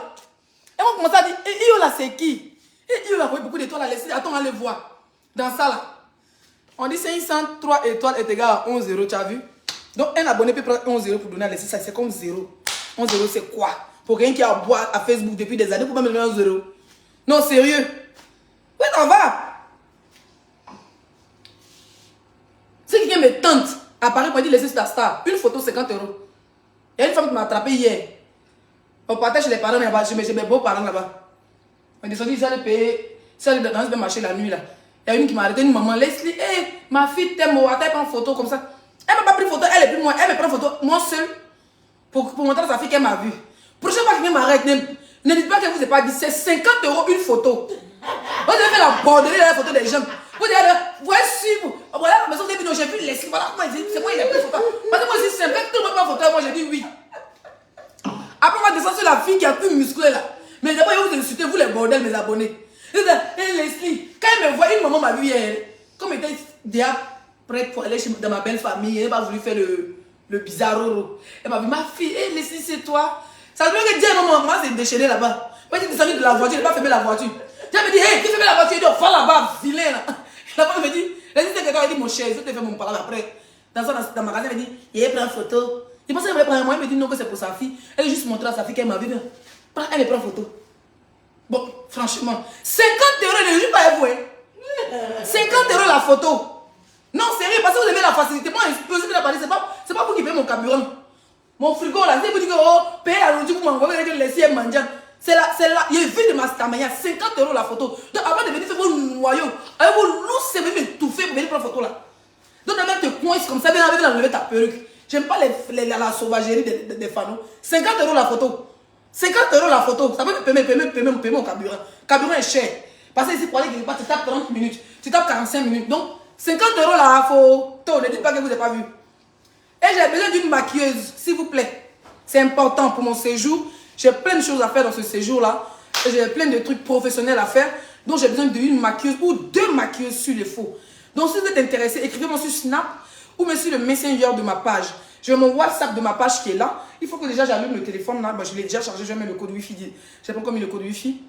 Elle va commencer à dire, Io là, c'est qui? Et Io là, vous avez beaucoup d'étoiles à laisser. Attends, on va les voir. Dans ça là. On dit 503 étoiles est égal à 11 euros, tu as vu? Donc un abonné peut prendre 11 euros pour donner à laisser ça. C'est comme 0. 11 euros, c'est quoi? Pour quelqu'un qui a boire à Facebook depuis des années, pour pas me donner 11 euros. Non, sérieux. Où t'en vas? C'est quelqu'un me tente à Paris pour dire laisser ta star. Une photo, 50 euros. Il y a une femme qui m'a attrapé hier. On partait chez les parents là-bas, chez mes beaux-parents là-bas. On est descendu, ils allaient payer. Ils allaient dans ce marché la nuit là. Il y a une qui m'a arrêté, une maman, Leslie, hey, ma fille t'aime, elle prend photo comme ça. Elle m'a pas pris photo, elle est plus moi, elle me prend photo, moi seule, pour montrer à sa fille qu'elle m'a vu. Prochaine fois que quelqu'un m'arrête, ne dites pas que je vous ai pas dit, c'est 50 euros une photo. Vous devez faire la bordellerie de la photo des gens. Vous devez aller, voici, voilà la maison, vous avez dit, non, j'ai vu Leslie, voilà comment il dit, c'est moi, il a pris photo. Parce que moi, c'est simple, tout le monde prend photo, moi j'ai dit oui. Après, on va descendre sur la fille qui a plus musclé là. Mais d'abord, vous insultez, vous les bordels, mes abonnés. Hey Leslie, quand elle me voit, une maman m'a vu hier, comme elle était déjà prête pour aller dans ma belle famille, elle n'a pas voulu faire le bizarro. Elle m'a vu, ma fille, hey Leslie, c'est toi. Ça veut dire que Dieu, maman, c'est déchaîné là-bas. Moi, j'ai descendu de la voiture, je n'ai pas fermé la voiture. Dieu me dit, hey, tu fermes la voiture, il dit, va là-bas, vilain là. La femme me dit, Leslie, c'est que toi, elle dit, mon cher, je vais te faire mon parole après. Dans le magasin, elle me dit, il prend une photo. Je pensais qu'elle voulait prendre moi, elle me dit non, que c'est pour sa fille. Elle a juste montré à sa fille qu'elle m'a vu. Elle me prend une photo. Bon, franchement, 50 euros, ne joue pas à vous. 50 euros la photo. Non, sérieux, parce que vous aimez la facilité. Moi, c'est pas vous qui payez mon carburant. Mon frigo, là, si vous dites que, oh, payez à l'autre, vous m'envoyez que laissez un mendiant. C'est là, il y a vu de ma stamania, 50 euros la photo. Donc, avant de venir faire vos noyaux, avec vos lousses, c'est même étouffé pour venir prendre la photo là. Donc, la même te coince comme ça, viens enlever ta perruque. J'aime pas la sauvagerie des fanaux. 50 € la photo. 50 € la photo. Ça peut me payer mon carburant. Carburant est cher. Parce que ici, pour aller quelque part, tu tapes 30 minutes. Tu tapes 45 minutes. Donc, 50 € la photo. Ne dites pas que vous n'avez pas vu. Et j'ai besoin d'une maquilleuse, s'il vous plaît. C'est important pour mon séjour. J'ai plein de choses à faire dans ce séjour-là. J'ai plein de trucs professionnels à faire. Donc, j'ai besoin d'une maquilleuse ou 2 maquilleuses sur les faux. Donc, si vous êtes intéressé, écrivez-moi sur Snap ou même sur le Messenger de ma page. J'ai mon WhatsApp de ma page qui est là. Il faut que déjà j'allume le téléphone là. Bah, je l'ai déjà chargé, je vais mettre le code Wi-Fi. Je n'ai pas encore mis le code Wi-Fi.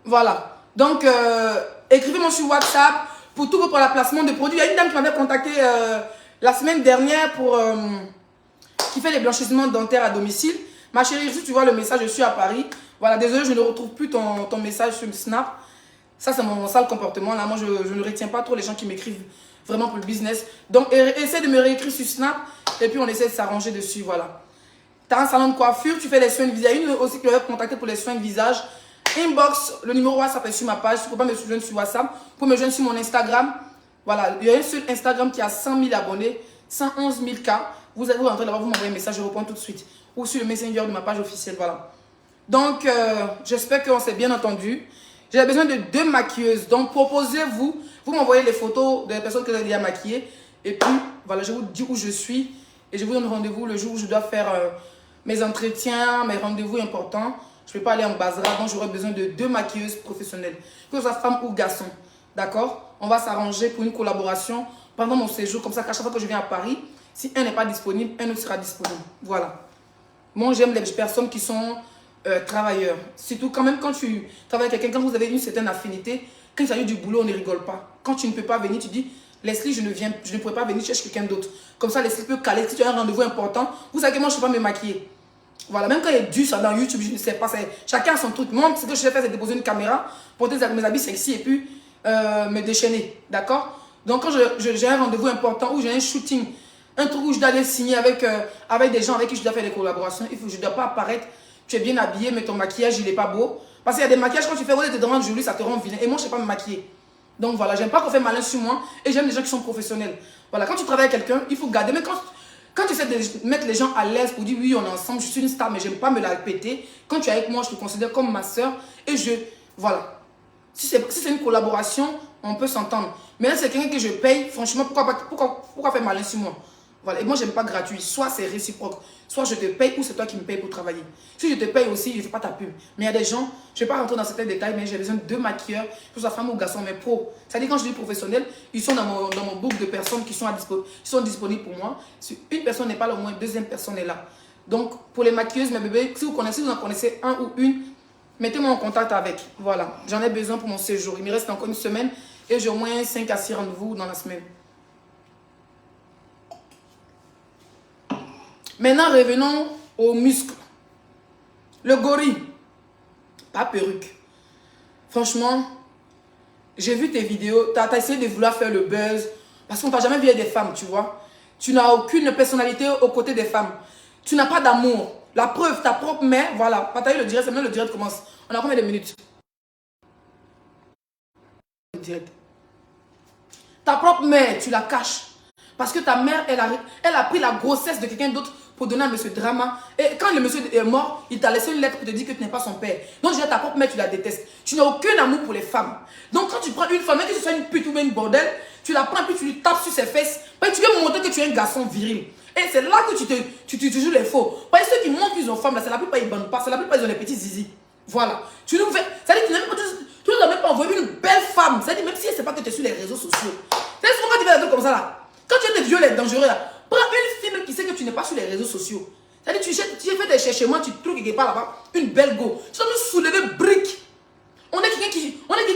Voilà. Donc, écrivez-moi sur WhatsApp pour tout pour la placement de produits. Il y a une dame qui m'avait contacté la semaine dernière pour qui fait les blanchissements dentaires à domicile. Ma chérie, si tu vois le message, je suis à Paris. Voilà, désolé, je ne retrouve plus ton message sur Snap. Ça, c'est mon sale comportement. Là, moi, je ne retiens pas trop les gens qui m'écrivent vraiment pour le business. Donc, essaie de me réécrire sur Snap et puis on essaie de s'arranger dessus. Voilà. Tu as un salon de coiffure, tu fais les soins de visage. Il y a une aussi qui m'avait contacté pour les soins de visage. Inbox, le numéro WhatsApp est sur ma page. Tu ne peux pas me joindre sur WhatsApp. Pour me joindre sur mon Instagram. Voilà, il y a un seul Instagram qui a 100 000 abonnés, 111 000 cas. Vous allez rentrer là-bas, vous m'envoyez un message, je réponds tout de suite. Ou sur le Messenger de ma page officielle, voilà. Donc, j'espère qu'on s'est bien entendu. J'ai besoin de 2 maquilleuses. Donc, proposez-vous. Vous m'envoyez les photos des personnes que vous avez déjà maquillées. Et puis, voilà, je vous dis où je suis. Et je vous donne rendez-vous le jour où je dois faire mes entretiens, mes rendez-vous importants. Je ne peux pas aller en bazar. Donc, j'aurai besoin de 2 maquilleuses professionnelles. Que ce soit femme ou garçon. D'accord? On va s'arranger pour une collaboration pendant mon séjour. Comme ça, qu'à chaque fois que je viens à Paris, si un n'est pas disponible, un autre sera disponible. Voilà. Moi, j'aime les personnes qui sont travailleurs. Surtout quand même quand tu travailles avec quelqu'un, quand vous avez une certaine affinité, quand il s'agit du boulot, on ne rigole pas. Quand tu ne peux pas venir, tu dis, Leslie, je ne pourrais pas venir, je cherche quelqu'un d'autre. Comme ça, Leslie peut caler. Si tu as un rendez-vous important, vous savez que moi, je ne sais pas me maquiller. Voilà, même quand il y a du ça dans YouTube, je ne sais pas. Chacun a son truc. Moi, ce que je vais faire, c'est déposer une caméra, porter mes habits sexy et puis me déchaîner. D'accord? Donc, quand j'ai un rendez-vous important ou j'ai un shooting, un truc où je dois aller signer avec des gens avec qui je dois faire des collaborations, je ne dois pas apparaître. Tu es bien habillé, mais ton maquillage, il n'est pas beau. Parce qu'il y a des maquillages, quand tu fais, te rendre joli, ça te rend vilain. Et moi, je ne sais pas me maquiller. Donc voilà, j'aime pas qu'on fait malin sur moi. Et j'aime les gens qui sont professionnels. Voilà, quand tu travailles avec quelqu'un, il faut garder. Mais quand tu essaies de mettre les gens à l'aise pour dire oui, on est ensemble, je suis une star, mais j'aime pas me la péter. Quand tu es avec moi, je te considère comme ma soeur. Et voilà. Si c'est une collaboration, on peut s'entendre. Mais là, c'est quelqu'un que je paye. Franchement, pourquoi faire malin sur moi? Voilà. Et moi, j'aime pas gratuit. Soit c'est réciproque. Soit je te paye ou c'est toi qui me payes pour travailler. Si je te paye aussi, je ne fais pas ta pub. Mais il y a des gens, je ne vais pas rentrer dans certains détails, mais j'ai besoin de 2 maquilleurs, que ce soit femme ou garçon, mais pro. C'est-à-dire quand je dis professionnel, ils sont dans mon boucle de personnes qui sont disponibles pour moi. Si une personne n'est pas là, au moins une deuxième personne est là. Donc, pour les maquilleuses, mes bébés, si vous en connaissez un ou une, mettez-moi en contact avec. Voilà, j'en ai besoin pour mon séjour. Il me reste encore une semaine et j'ai au moins 5 à 6 rendez-vous dans la semaine. Maintenant, revenons aux muscles. Le gorille, pas perruque. Franchement, j'ai vu tes vidéos, tu as essayé de vouloir faire le buzz, parce qu'on ne t'a jamais vu avec des femmes, tu vois. Tu n'as aucune personnalité aux côtés des femmes. Tu n'as pas d'amour. La preuve, ta propre mère, voilà, partager le direct, c'est maintenant le direct commence. On a combien de minutes? Le direct. Ta propre mère, tu la caches. Parce que ta mère, elle a pris la grossesse de quelqu'un d'autre pour donner à monsieur Drama. Et quand le monsieur est mort, il t'a laissé une lettre pour te dire que tu n'es pas son père. Donc déjà, ta propre mère, tu la détestes. Tu n'as aucun amour pour les femmes. Donc quand tu prends une femme, même que ce soit une pute ou une bordel, tu la prends et puis tu lui tapes sur ses fesses. Tu veux montrer que tu es un garçon viril. Et c'est là que tu joues les faux. Parce que ceux qui montrent qu'ils ont femme, c'est la plupart ils ne bandent pas. C'est la plupart ils ont les petits zizi. Voilà. Tu nous fais. Ça dit que tu ne dois même pas envoyer une belle femme. Ça dit même si elle ne sait pas que tu es sur les réseaux sociaux. C'est souvent quand tu fais des trucs comme ça là. Quand tu es des violets dangereux là, prends une fille qui sait que tu n'es pas sur les réseaux sociaux. C'est-à-dire tu fais des cherchements, tu trouves quelque part là-bas, une belle go. Tu dois nous soulever briques. On est quelqu'un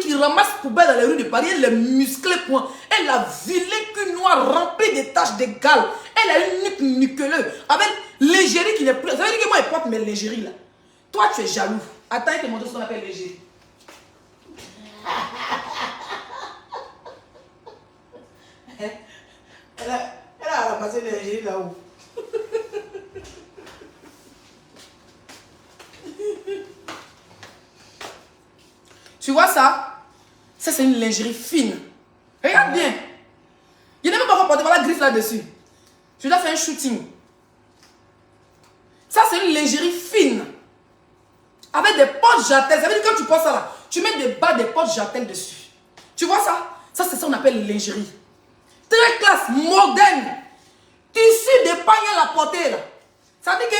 qui ramasse poubelle dans les rues de Paris, elle est musclée point. Elle a vilain cul noir rempli de taches d'égales. Elle a une nuque nuqueleuse avec l'égérie qui n'est plus. Ça veut dire que moi, elle porte mes légéries là. Toi, tu es jaloux. Attends, je te montre ce qu'on appelle légérie. Elle a ramassé l'ingénierie là-haut. Tu vois ça? C'est c'est une lingerie fine. Regarde bien. Je n'ai même pas porté la griffe là-dessus. Je dois faire un shooting. Ça, c'est une lingerie fine. Avec des potes jatelles. Ça veut dire que quand tu portes ça là, tu mets des bas, des potes jatelles dessus. Tu vois ça? Ça, c'est ça qu'on appelle lingerie. Très classe, moderne. Tissu de pagne à la portée là. Ça veut dire que,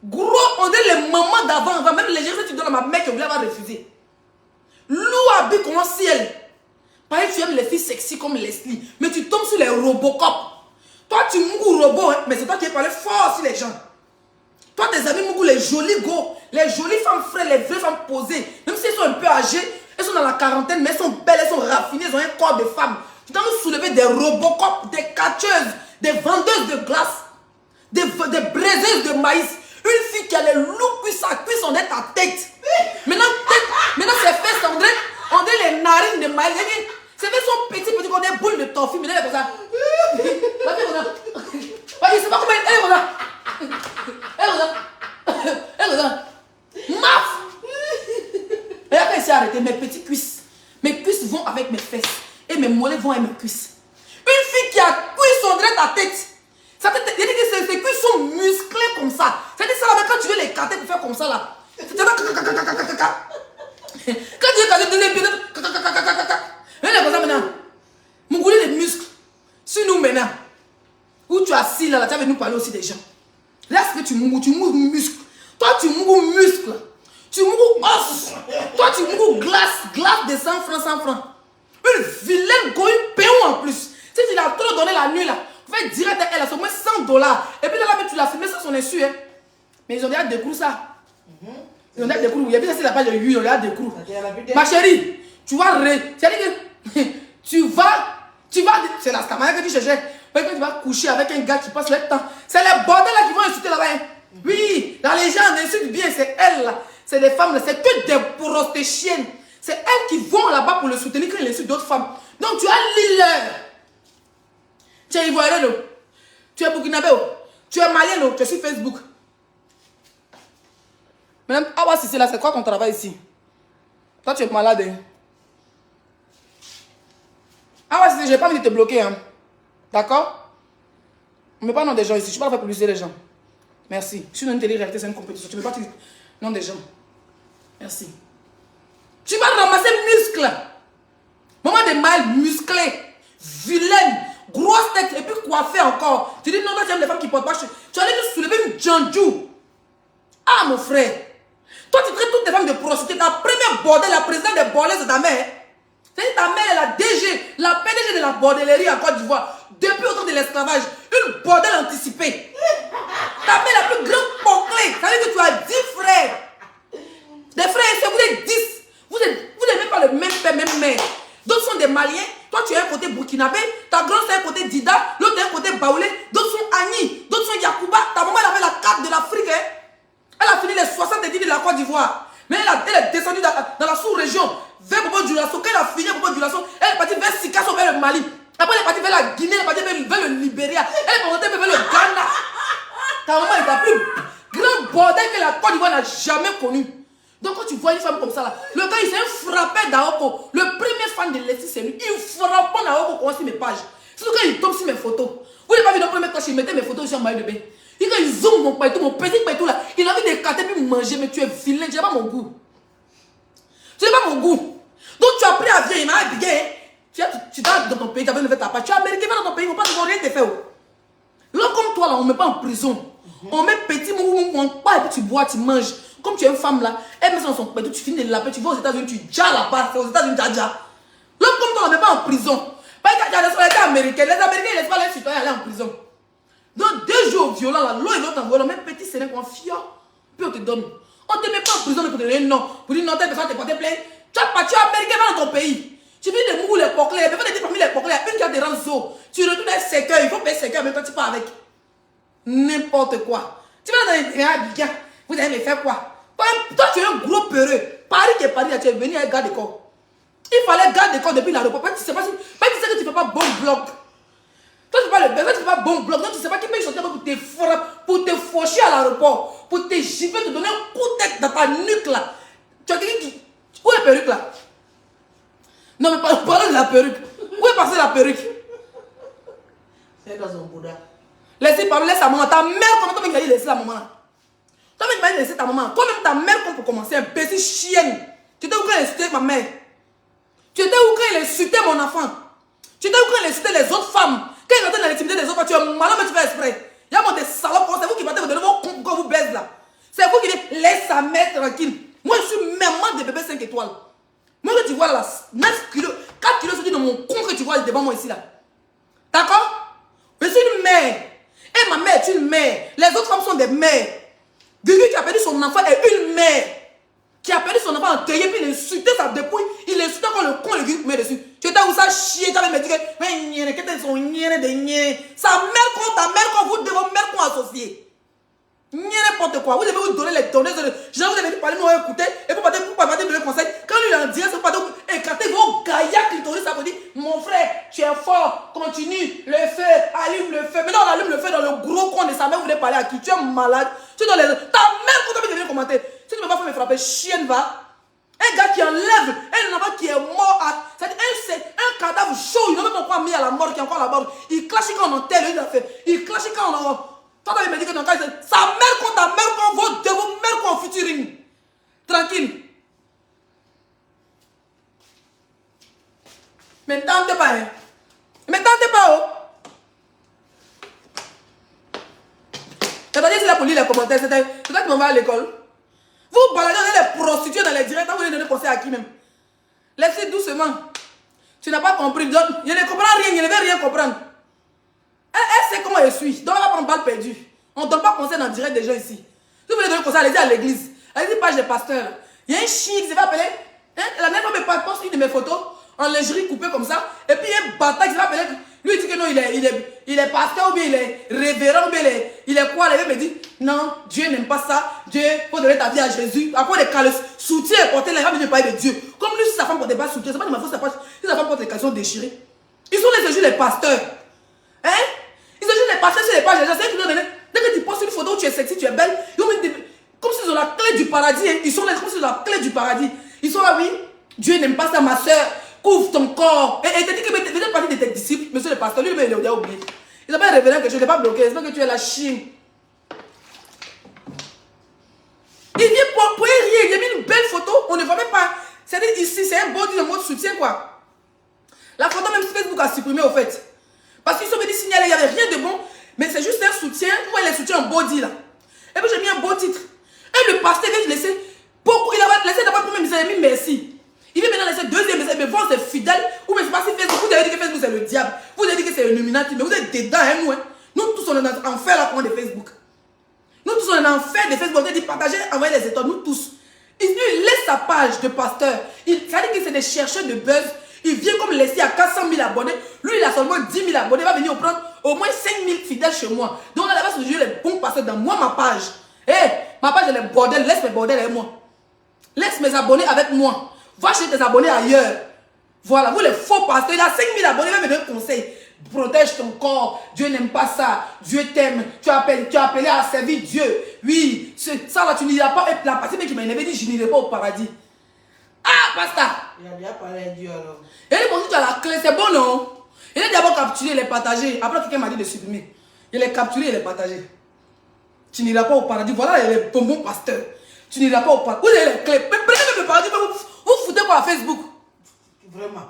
gros, on dit les mamans d'avant, même les lingerie que tu donnes à ma mère qui va refuser. Lou habille comme un ciel. Pareil, tu aimes les filles sexy comme Leslie, mais tu tombes sur les Robocop. Toi, tu moues robot, hein, mais c'est toi qui parles fort sur les gens. Toi, tes amis mouent les jolis gos, les jolies femmes frères, les vraies femmes posées. Même si elles sont un peu âgées, elles sont dans la quarantaine, mais elles sont belles, elles sont raffinées, elles ont un corps de femme. Tu dois nous soulever des Robocop, des catcheuses, des vendeuses de glace, des braiseuses de maïs. Une fille qui a les loups cuits, sa cuisse, on est ta tête. Maintenant ses fesses, on dirait les narines de maïs. Ses fesses sont petits, comme des boules de toffee. Mais elle est comme ça. Elle est comme ça. Je sais pas comment elle est comme ça. Elle est comme ça. Elle est comme ça. Maf! Et après, elle s'est arrêtée. Mes petites cuisses. Mes cuisses vont avec mes fesses. Et mes mollets vont avec mes cuisses. Une fille qui a cuisse, on dirait ta tête. Ses cuisses sont musclées comme ça. C'est-à-dire ça, quand tu veux les écarter pour faire comme ça là. C'est quand tu veux écarter les pieds, elle est comme ça maintenant. Mon goût les muscles. Sur nous maintenant. Où tu es assis là, tu as venu nous parler aussi des gens. Là, ce que tu moues muscle. Toi, tu moues muscle. Tu moues os. Toi, tu moues glace de 100 francs. Une vilaine go, une péon en plus. Si tu l'as trop donné la nuit là, fais direct à elle, c'est au moins $100. Et puis là, tu l'as filmé sans son insu. Hein. Mais ils ont déjà découvert ça. Ils ont déjà découvert. Il y a bien ça, c'est la page de lui, ils ont déjà découvert. Ma chérie, tu vas c'est-à-dire que tu vas, c'est la scamaya que tu cherchais. Parce que tu vas coucher avec un gars qui passe le temps. C'est les bordels là qui vont insulter là-bas. Hein. Oui, la légende insulte bien, c'est elle là. C'est des femmes là, c'est que des prostituées. C'est elles qui vont là-bas pour le soutenir quand il insulte d'autres femmes. Donc tu as l'île. Tu es ivoirien, tu es burkinabé, tu es malien, tu es sur Facebook. Madame, ah ouais, c'est là, c'est quoi qu'on travaille ici? Toi, tu es malade. Hein? Ah ouais, je n'ai pas envie de te bloquer. Hein? D'accord? On ne met pas le nom des gens ici. Je ne suis pas faire publiciter les gens. Merci. Je suis dans une télé-réalité, c'est une compétition. Tu ne peux pas dire le nom des gens. Merci. Tu vas ramasser muscles. Maman de mal musclé, vilaine, grosse tête et puis coiffée encore. Tu dis non, toi tu aimes les femmes qui portent pas. Tu allais nous soulever une djandjou. Ah mon frère. Toi tu traites toutes les femmes de prostituées. Ta première bordel, la présidente des bordels, c'est ta mère. C'est ta mère, la DG, la PDG de la bordellerie en Côte d'Ivoire. Depuis autant de l'esclavage, une bordel anticipée. Ta mère la plus grande porclée. Ça veut dire que tu as 10 frères. Des frères, vous êtes 10. Vous n'avez même pas le même père, même mère. D'autres sont des Maliens. Toi, tu es un côté burkinabé. Ta grande c'est un côté Dida. L'autre est un côté Baoulé. D'autres sont Agni. D'autres sont Yakuba. Ta maman, elle avait la carte de l'Afrique. Hein? Elle a fini les 70 de la Côte d'Ivoire. Mais elle est descendue dans la sous-région. Vers Bobo Dioulasso. Quand elle a fini Bobo Dioulasso, elle est partie vers Sikasso, vers le Mali. Après, elle est partie vers la Guinée. Elle est partie vers le Libéria. Elle est partie vers le Ghana. Ta maman est la plus grande bordel que la Côte d'Ivoire n'a jamais connue. Donc quand tu vois une femme comme ça là, le gars il s'est frappé d'Aoko. Le premier fan de Leslie c'est lui. Il frappe d'Aoko quand sur mes pages. Surtout quand il tombe sur mes photos. Vous n'avez pas vu dans le premier temps, il mettait mes photos sur un maillot de bain. Et quand il zoome mon paitou, mon petit paitou là, il a envie d'écarter puis manger, mais tu es vilain, tu n'as pas mon goût. Tu n'as pas mon goût. Donc tu as pris à bien, il m'a habillé. Tu es dans ton pays, tu as besoin de faire ta part. Tu es américain, dans ton pays, ils ne vont pas rien te faire. Là comme toi là, on ne met pas en prison. On met petit mouvement, on part et puis tu bois, tu manges. Comme tu es une femme là, elle met ça dans son pète, tu finis de la paix, tu vas aux États-Unis, tu déjà là-bas, c'est aux États-Unis, déjà. L'homme comme toi, on ne met pas en prison. Pas qu'il y a des soldats américains, les Américains, ils laissent pas les citoyens aller en prison. Donc 2 jours violents là, l'eau et l'autre en volant, même petit, c'est un fior, puis on te donne. On ne te met pas en prison pour te donner non. Pour dire non, telle personne te porte plainte. Tu es américain dans ton pays. Tu viens de mourir les porclés, il faut te dire parmi les porclés, il y a une qui a des rangs zoo. Tu retournes avec 5 heures, il faut payer 5 heures, mais toi tu pars avec n'importe quoi. Tu vas dans les terrains, vous allez me faire quoi? Toi, tu es un gros peureux. Paris qui est Paris, tu es venu avec garde de corps. Il fallait garde de corps depuis l'aéroport. Tu sais pas si, tu sais que tu ne fais pas bon bloc. Toi, tu ne fais pas bon bloc. Donc, tu ne sais pas qui peut chanter pour te faucher à l'aéroport. Pour te gifler, te donner un coup de tête dans ta nuque là. Tu as quelqu'un qui. Où est le perruque là? Non, mais parlons de la perruque. Où est passée la perruque? C'est dans son Bouddha. Laissez parler, laisse ta maman. Ta mère, comment toi-même tu as dit laisser la maman là? Toi-même tu as dit laisser ta maman. Toi-même ta mère, comme pour commencer, un petit chienne. Tu étais où quand elle insultait ma mère? Tu étais où quand elle insultait mon enfant? Tu étais où quand elle insultait les autres femmes? Quand elle entrait dans l'intimité des autres, tu es malin, mais tu fais exprès. Il y a des salopes, c'est vous qui partez vous donner vos comptes quand vous baise là. C'est vous qui dites, laisse sa mère tranquille. Moi, je suis maman de bébé 5 étoiles. Moi, que tu vois là, 9 kilos, 4 kilos sortis dans mon con que tu vois devant moi ici là. D'accord? Je suis une mère. Et ma mère est une mère. Les autres femmes sont des mères. Guigui qui a perdu son enfant est une mère. Qui a perdu son enfant en cueillir, puis il insultait sa dépouille. Il insultait quand le con le Guigui met dessus. Tu étais où ça chier, tu avais me dit que mais qu'est-ce sont de nienne. Sa mère contre ta mère, quand vous devez vos mères qu'on associer. N'importe quoi. Vous devez vous donner les données. Genre, vous avez dit parler, nous on écouter. Et pour partir donner conseil. Quand lui il en dit, c'est pas donc éclater vos gaillards clitoris. Ça vous dit, mon frère, tu es fort, continue, le feu, allume le feu. Maintenant, on allume le feu dans le gros con de sa mère. Vous voulez parler à qui? Tu es malade. Tu es dans les. Ta mère, quand tu viens commenter. Si tu ne peux pas faire me frapper, chienne va. Un gars qui enlève un enfant qui est mort, c'est-à-dire un cadavre chaud, il n'a même pas mis à la mort, qui est encore à la mort. Il clash quand on enterre, il clash quand on. Toi, tu me dit que ton cas, sa mère contre ta mère, contre vos deux, vos mères contre futuring. Tranquille. Mais tentez pas, hein. Mais tentez pas, oh. C'est-à-dire, c'est là pour lire les commentaires, c'est toi qui m'en vas à l'école. Vous baladez les prostituées dans les directs, vous voulez donner conseil à qui même? Laissez doucement. Tu n'as pas compris. Donc, je ne comprends rien, je ne vais rien comprendre. Elle sait comment je suis. Donc, elle va prendre balle perdue. On ne donne pas conseil dans le direct des gens ici. Si vous voulez donner conseil, allez-y à l'église. Allez-y page des pasteurs. Il y a un chien qui s'est fait appeler. La dernière fois, me poste une de mes photos en lingerie coupée comme ça. Et puis, il y a un bâtard qui s'est fait appeler. Lui, il dit que non, il est pasteur ou bien il est révérend ou bien il est quoi? Il me dit, non, Dieu n'aime pas ça. Dieu, il faut donner ta vie à Jésus. À quoi le soutien est porté là, il va venir parler de Dieu. Comme lui, si sa femme porte pas soutien, c'est pas de ma faute, si sa femme porte des caleçons déchirés. Ils sont les pasteurs. Hein? Ils sont juste les pasteurs sur les pages. Dès que tu postes une photo où tu es sexy, tu es belle, ils ont mis comme s'ils ont la clé du paradis. Hein. Ils sont là comme s'ils ont la clé du paradis. Ils sont là, oui. Dieu n'aime pas ça, ma soeur. Couvre ton corps. Et tu dit que tu faisais partie de tes disciples, monsieur le pasteur. Lui, il a oublié. Il n'a pas révélé quelque chose, il n'est pas bloqué. C'est pas que tu es la chienne. Il vient pour rire. Il a mis une belle photo. On ne voit même pas. C'est-à-dire ici, c'est un body en mode soutien, quoi. La photo, même Facebook a supprimé, au fait. Parce qu'ils sont venus signaler, il n'y avait rien de bon. Mais c'est juste un soutien. Vous voyez les soutiens en body, là. Et puis j'ai mis un beau titre. Et le pasteur vient laisser. Beaucoup, il a laissé d'abord premier message, il a mis merci. Il vient maintenant laisser deuxième message. Mais vous, c'est fidèle. Ou mais c'est pas si Facebook. Vous avez dit que Facebook, c'est le diable. Vous avez dit que c'est Illuminati. Mais vous êtes dedans, hein, nous. Hein. Nous tous, on est en enfer là pour de Facebook. Nous tous, on est en enfer de Facebook. On a dit partager, envoyer les étoiles. Nous tous. Il laisse sa page de pasteur. Ça dit que c'est des chercheurs de buzz. Il vient comme laisser à 400 000 abonnés. Lui, il a seulement 10 000 abonnés. Il va venir prendre au moins 5 000 fidèles chez moi. Donc, là-bas, je les bons pasteurs dans moi, ma page. Hé, ma page, elle est bordel. Laisse mes bordels avec moi. Laisse mes abonnés avec moi. Va chez tes abonnés ailleurs. Voilà, vous les faux pasteurs, il a 5 000 abonnés, il va me donner un conseil. Protège ton corps. Dieu n'aime pas ça. Dieu t'aime. Tu as appelé à servir Dieu. Oui, ça là, tu n'iras pas. Et la partie qui m'a énervé dit, je n'irai pas au paradis. Ah, pasteur. Il a déjà parlé à Dieu alors. Il dit, bon, si tu as la clé, c'est bon, non? Il est d'abord capturé, il est partagé. Après, quelqu'un m'a dit de supprimer. Il est capturé, il est partagé. Tu n'iras pas au paradis. Voilà les bonbons pasteurs. Tu n'iras pas au paradis. Vous avez les clés. Mais prenez même le paradis, vous foutez quoi à Facebook? Vraiment.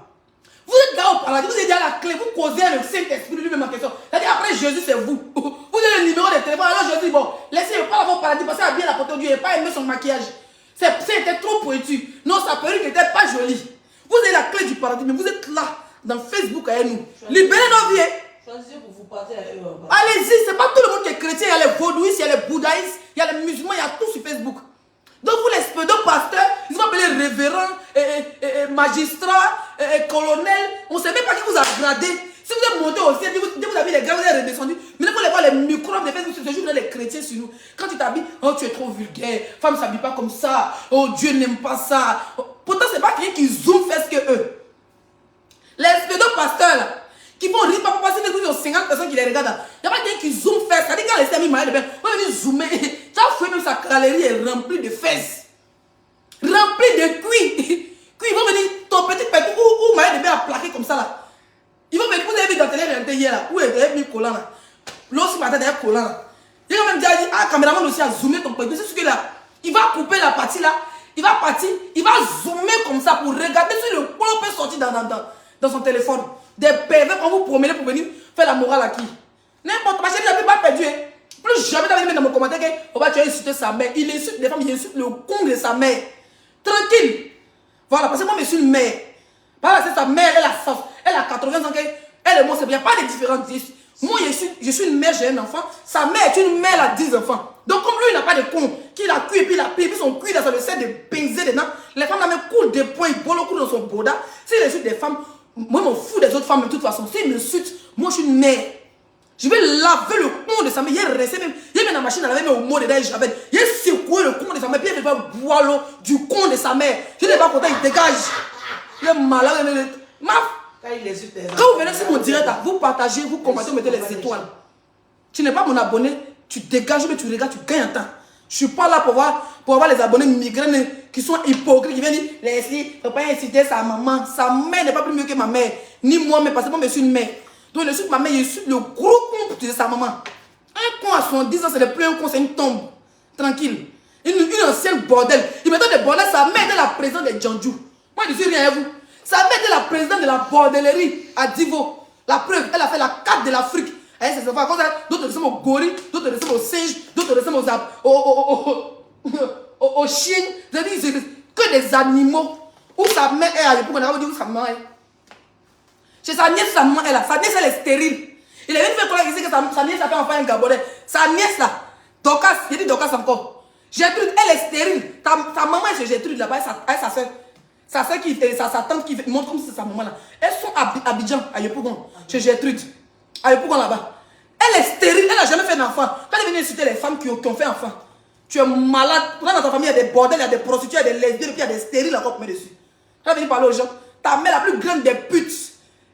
Vous êtes là au paradis, vous avez déjà la clé, vous causez le Saint-Esprit lui-même en question. C'est-à-dire après Jésus, c'est vous. Vous avez le numéro de téléphone. Alors je dis, bon, laissez-le pas au paradis parce qu'il a bien apporté Dieu. Il n'a pas aimé son maquillage. C'était trop pointu. Non, sa perruque n'était pas jolie. Vous avez la clé du paradis, mais vous êtes là, dans Facebook avec nous. Libérez nos vies. Choisissez pour vous partir à eux. Allez-y, c'est pas tout le monde qui est chrétien. Il y a les vaudouistes, il y a les bouddhistes, il y a les musulmans, il y a tout sur Facebook. Donc vous les pseudo-pasteurs, ils vont appeler révérend, magistrat, colonel. On ne sait même pas qui vous a gradé. Si vous êtes monté au ciel, vous avez les grades, vous êtes redescendu. Maintenant, vous allez voir les microbes de Facebook, c'est juste les chrétiens sur nous. Quand tu t'habilles, oh tu es trop vulgaire, femme ne s'habille pas comme ça, oh Dieu n'aime pas ça. Pourtant, ce n'est pas quelqu'un qui zoome fait ce que eux. Les pseudo-pasteurs là, qui vont rire, pas passer Facebook, ils ont 50 personnes qui les regardent. Il n'y a pas quelqu'un qui zoome fait. Ça dit quand les amis maillent de bain, on va venir zoomer. Tu as fait même sa galerie est remplie de fesses. Remplie de cuits. Puis ils vont venir, ton petit petit ou collant. Il va même dire, ah, caméraman aussi a zoomé ton peitou. C'est ce que là, il va couper la partie là. Il va partir, il va zoomer comme ça pour regarder si le polo peut sortir dans son téléphone. Des pervers quand vous promenez pour venir faire la morale à qui? N'importe quoi, je n'ai pas perdu. Plus jamais t'avais mis dans mon commentaire que tu as insulté sa mère. Il insulte les femmes, il insulte le con de sa mère. Tranquille. Voilà, parce que moi, je suis une mère. Voilà, c'est sa mère, elle a 80 ans, elle et moi, c'est bien. Pas de différence. Moi, je suis une mère, j'ai un enfant. Sa mère est une mère, elle a 10 enfants. Donc, comme lui, il n'a pas de con, qu'il a cuit, et puis il a pris, puis son cuit, ça le sert de baiser dedans. Les femmes, là, même coulent des points, ils bolent au cou dans son boda. S'il insulte des femmes, moi, je m'en fous des autres femmes de toute façon. S'il m'insulte, moi, je suis une mère. Je vais laver le con de sa mère. Il est resté même. Il met la machine à laver, mais au mot de Javel. Il est secoué le con de sa mère. Puis il va boire l'eau du con de sa mère. Je n'ai pas content, il dégage. Il est malade. Quand vous venez sur mon direct, vous partagez, vous commentez, vous mettez les étoiles. Tu n'es pas mon abonné, tu dégages, mais tu regardes, tu gagnes un temps. Je ne suis pas là pour avoir les abonnés migraines qui sont hypocrites, qui viennent dire, Leslie, il ne faut pas inciter sa maman. Sa mère n'est pas plus mieux que ma mère. Ni moi, mais parce que moi, je suis une mère. Donc, il insulte ma mère, il insulte le gros con de sa maman. Un con à 70 ans, ce n'est plus un con, c'est une tombe. Tranquille. Une ancienne bordel. Il me donne des bordels, sa mère était la présidente des Djandjou. Moi, je ne dis rien à vous. Sa mère était la présidente de la bordellerie à Divo. La preuve, elle a fait la carte de l'Afrique. D'autres ressemblent aux gorilles, d'autres ressemblent aux singes, d'autres ressemblent aux chiens. C'est que des animaux. Où sa mère est à l'époque, on a dit où sa maman est. Chez sa nièce, sa maman est là. Sa nièce, elle est stérile. Il a une fait collègue ici que sa nièce a fait enfin un Gabonais. Sa nièce là, Dorcas, j'ai dit Dorcas encore. Gertrude, elle est stérile. Ta maman est chez Gertrude là-bas, elle sa soeur. Sa tante qui montre comme c'est sa maman là. Elles sont à Abidjan, à Yopougon, chez Gertrude. À Yopougon là-bas. Elle est stérile, elle n'a jamais fait d'enfant. Quand elle vient insulter les femmes qui ont fait enfant, tu es malade. Dans ta famille, il y a des bordels, il y a des prostituées, il y a des lesbiennes, puis il y a des stériles encore pour mettre dessus. Quand elle vient parler aux gens, ta mère la plus grande des putes.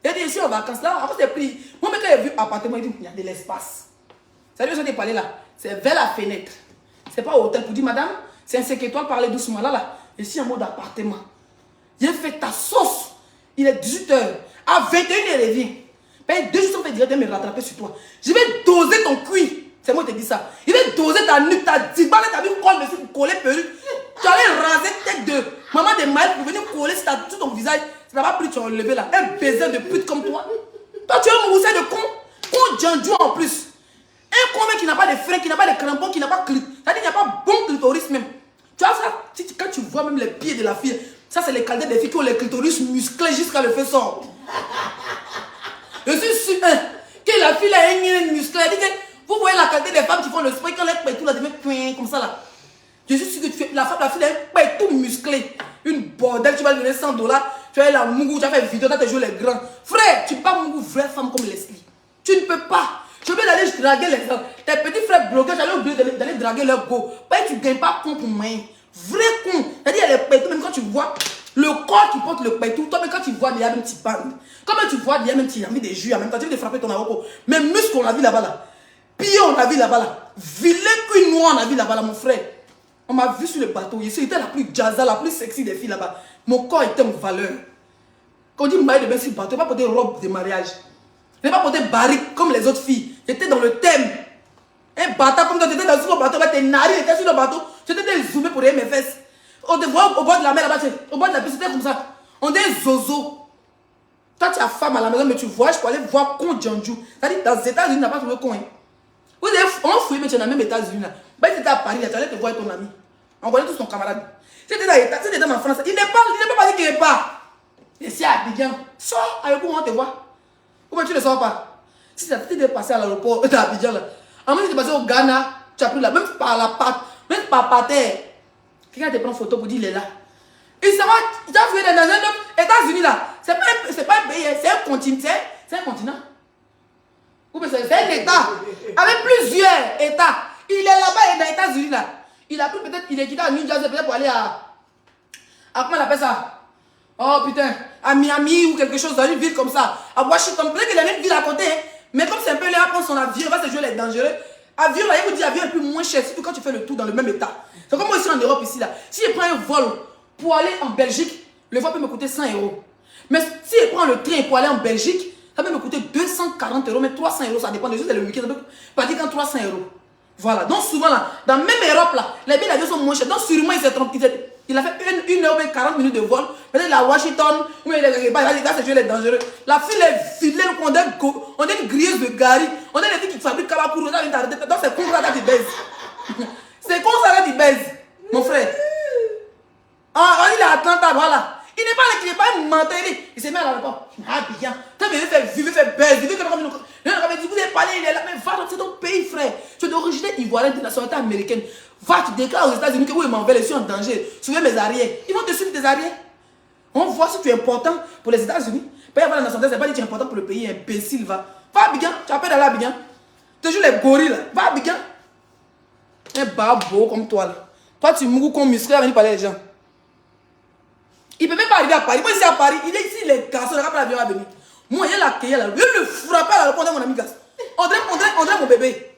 Elle dit ici en vacances là, après c'est pris. Moi, quand j'ai vu appartement, il dit il y a de l'espace. Ça veut dire que je parlé là, c'est vers la fenêtre. C'est pas au hôtel pour dire madame, c'est un 5 étoiles, parlez doucement là. Ici en mode appartement. J'ai fait ta sauce. Il est 18h. À 21h, il revient. Ben, 2 jours, on fait direct de me rattraper sur toi. Je vais doser ton cuir. C'est moi qui te dis ça. Il va doser ta nuque, ta dibale, ta vie, colle dessus pour coller perruque. Tu allais raser tête de maman de Maël pour venir coller sur ton visage. Ça n'a pas pris, tu as enlevé là. Un baiser de pute comme toi. Toi, tu es un mousset de con. Con Djandjou en plus. Un con mec qui n'a pas de frein, qui n'a pas de crampons, qui n'a pas de clitoris. C'est-à-dire qu'il n'y a pas bon clitoris même. Tu vois ça? Quand tu vois même les pieds de la fille, ça c'est les qualités des filles qui ont les clitoris musclés jusqu'à le feu sort. Je suis sûr que la fille a une musclée. Elle dit que vous voyez la qualité des femmes qui font le spray quand les pétous là devient comme ça là. Je suis sûr que la fille a un pétou musclé. Une bordel, tu vas lui donner 100 $. Tu as la mougou, tu as fait vidéo, tu as joué les grands. Frère, tu ne peux pas mougou vraie femme comme Leslie. Tu ne peux pas. Je vais aller draguer les gens. Tes petits frères bloqués, j'allais oublier d'aller draguer leur go. Parce que tu ne gagnes pas con pour moi. Vrai con. C'est-à-dire, il y a les pétous, même quand tu vois le corps qui porte le pétou, toi, même quand tu vois, il y a même petit bande. Comme tu vois, il y a même petit, des jus en même temps, tu veux te frapper ton avocot. Mais muscles, on a vu là-bas là. Pied, on a vu là-bas là. Vilain cuit noir, on a vu là-bas là, mon frère. On m'a vu sur le bateau. Ici, j'étais la plus jazza, la plus sexy des filles là-bas. Mon corps était en valeur. Quand on dit maille de bain sur le bateau, je n'ai pas porté robe de mariage. Je n'ai pas porté barrique comme les autres filles. J'étais dans le thème. Un bâtard comme toi, tu étais dans le bateau, tes narines étaient sur le bateau. J'étais zoomé pour mes fesses. On te voit au bord de la mer là-bas, au bord de la piste, c'était comme ça. On dit zozo. Toi, tu as femme à la maison, mais tu voyages pour aller voir con Djandjou. C'est-à-dire, dans les États-Unis, tu n'as pas trouvé con. Vous avez fouillé, mais tu es dans les mêmes États-Unis là. Ben, tu étais à Paris, tu allais te voir ton ami. On connaît tous ton camarade. Si tu étais dans en France, il n'est pas dit qu'il n'est pas. Et si à Abidjan, sors avec où on te voit. Pourquoi tu ne sors pas? Si tu es passé à l'aéroport d'Abidjan là, en même temps tu es passé au Ghana, tu as pris là, même par la patte, même par terre. Quelqu'un te prend une photo pour dire il est là. Il s'en va, il t'a fait dans un autre États-Unis là. C'est pas un pays, c'est un continent. C'est un continent. C'est un État. Avec plusieurs États. Il est là-bas et dans les États-Unis là. Il a pris peut-être, il est quitté à New Jersey peut-être pour aller à comment on appelle ça? Oh putain, à Miami ou quelque chose dans une ville comme ça. À Washington, peut-être qu'il a une ville à côté. Hein. Mais comme c'est un peu là, prendre son avion, il va se jouer les dangereux. Avion là, il vous dit avion est plus moins cher, surtout quand tu fais le tour dans le même état. C'est comme moi ici en Europe ici là. Si je prends un vol pour aller en Belgique, le vol peut me coûter 100 €. Mais si je prends le train pour aller en Belgique, Ça peut me coûter 240 euros, mais 300 euros, ça dépend des jours, c'est le week-end. Pas dire quand 300 euros. Voilà. Donc souvent là, dans même Europe là, les billets d'avion sont moins chers. Donc sûrement il s'est trompé. Il a fait 1 heure, 40 minutes de vol. Peut-être la Washington, ou il est dangereux. La fille est filée, on est une grilleuse de gari. On est les filles qui fabriquent Kabakourou. Donc c'est comme ça là qu'il baise. C'est comme ça là qu'il baise, mon frère. Ah, il est à Atlanta, voilà. Il n'est pas là, il n'est pas un menteur. Il s'est mis à l'aéroport. Ah, bien. Quand il veut faire vivre, il fait baise. Il veut que vous avez parlé, il est là. Mais va dans ton pays, frère. Tu es d'origine ivoirienne, de nationalité américaine. Va, tu déclares aux États-Unis que oui, m'en vais, je suis en danger. Suivez mes arrières. Ils vont te suivre tes arrières. On voit si tu es important pour les États-Unis. Pas avoir la nationalité, c'est pas dire que tu es important pour le pays. Imbécile, va. Va à Abidjan. Tu appelles d'aller à Abidjan. Tu joues les gorilles, là. Va à Abidjan. Un babo comme toi, là. Toi, tu mourras comme musclé à venir parler les gens. Il ne peut même pas arriver à Paris. Moi, ici à Paris, il est ici, les garçons, le l'avion à venir. Moi, il y a l'accueillir là. Il y a le frapper à l'aéroport de mon ami Gas. André, mon bébé.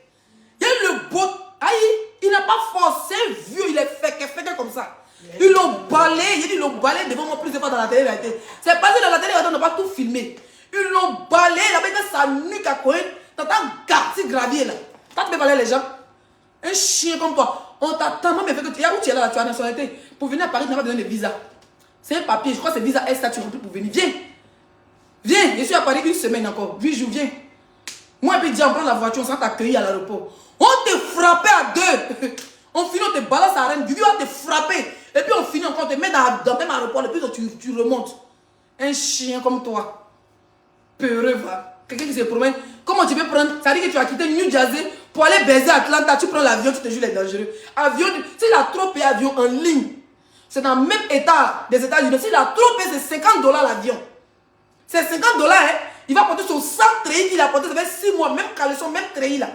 Il y a le beau. Aïe, il n'a pas forcé, vieux, il est fait comme ça. Ils l'ont balayé, ils l'ont balayé devant moi plus de fois dans la télé. C'est passé dans la télé, on n'a pas tout filmé. Ils l'ont balayé, il avait sa nuque à Cohen. T'entends Garci gravier là. T'as tu balayer les gens. Un chien comme toi. On t'attend, moi, mais fait que tu es où tu es là, tu as la nationalité. Pour venir à Paris, tu n'as pas besoin de visa. C'est un papier, je crois que c'est visa S, tu remplis pour venir. Viens. Viens, je suis à Paris 1 semaine encore. 8 jours, viens. Moi, puis dis, on prend la voiture, on s'en t'accueillir à l'aéroport. On te frappait à deux. On finit, on te balance à Rennes. Guigui va te frapper. Et puis on finit encore, on te met dans le même aéroport. Et puis tu remontes. Un chien comme toi. Peureux, va. Quelqu'un qui se promène. Comment tu peux prendre? Ça dit que tu as quitté New Jersey pour aller baiser Atlanta. Tu prends l'avion, tu te jures, il est dangereux. Avion, s'il a trop payé avion en ligne, c'est dans le même état des États-Unis. S'il a trop payé, c'est $50 l'avion. C'est $50, hein. Il va porter son sac treillis qu'il a porté, ça fait 6 mois, même caleçon, même treillis là.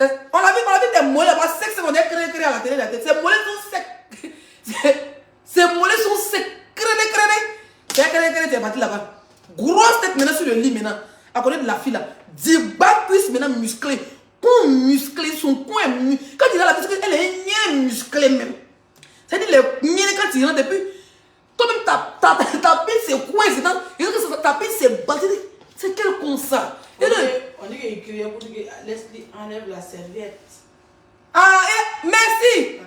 On a vu tes mollets là-bas, secs, on est créé à la télé. Ces mollets sont secs. Ces mollets sont secs. Créé, tu es parti là-bas. Grosse tête maintenant sur le lit maintenant. À côté de la fille là. 10 bas cuisses maintenant musclées. Con musclé, son coin musclé. Quand il a la fille, elle est bien musclée même. C'est-à-dire les miennes quand il rentre depuis. Toi-même ta pile c'est coin, c'est dans. Et que ta pile c'est battu. C'est quel con ça? On dit qu'il criait pour dire que Leslie enlève la serviette. Ah, merci!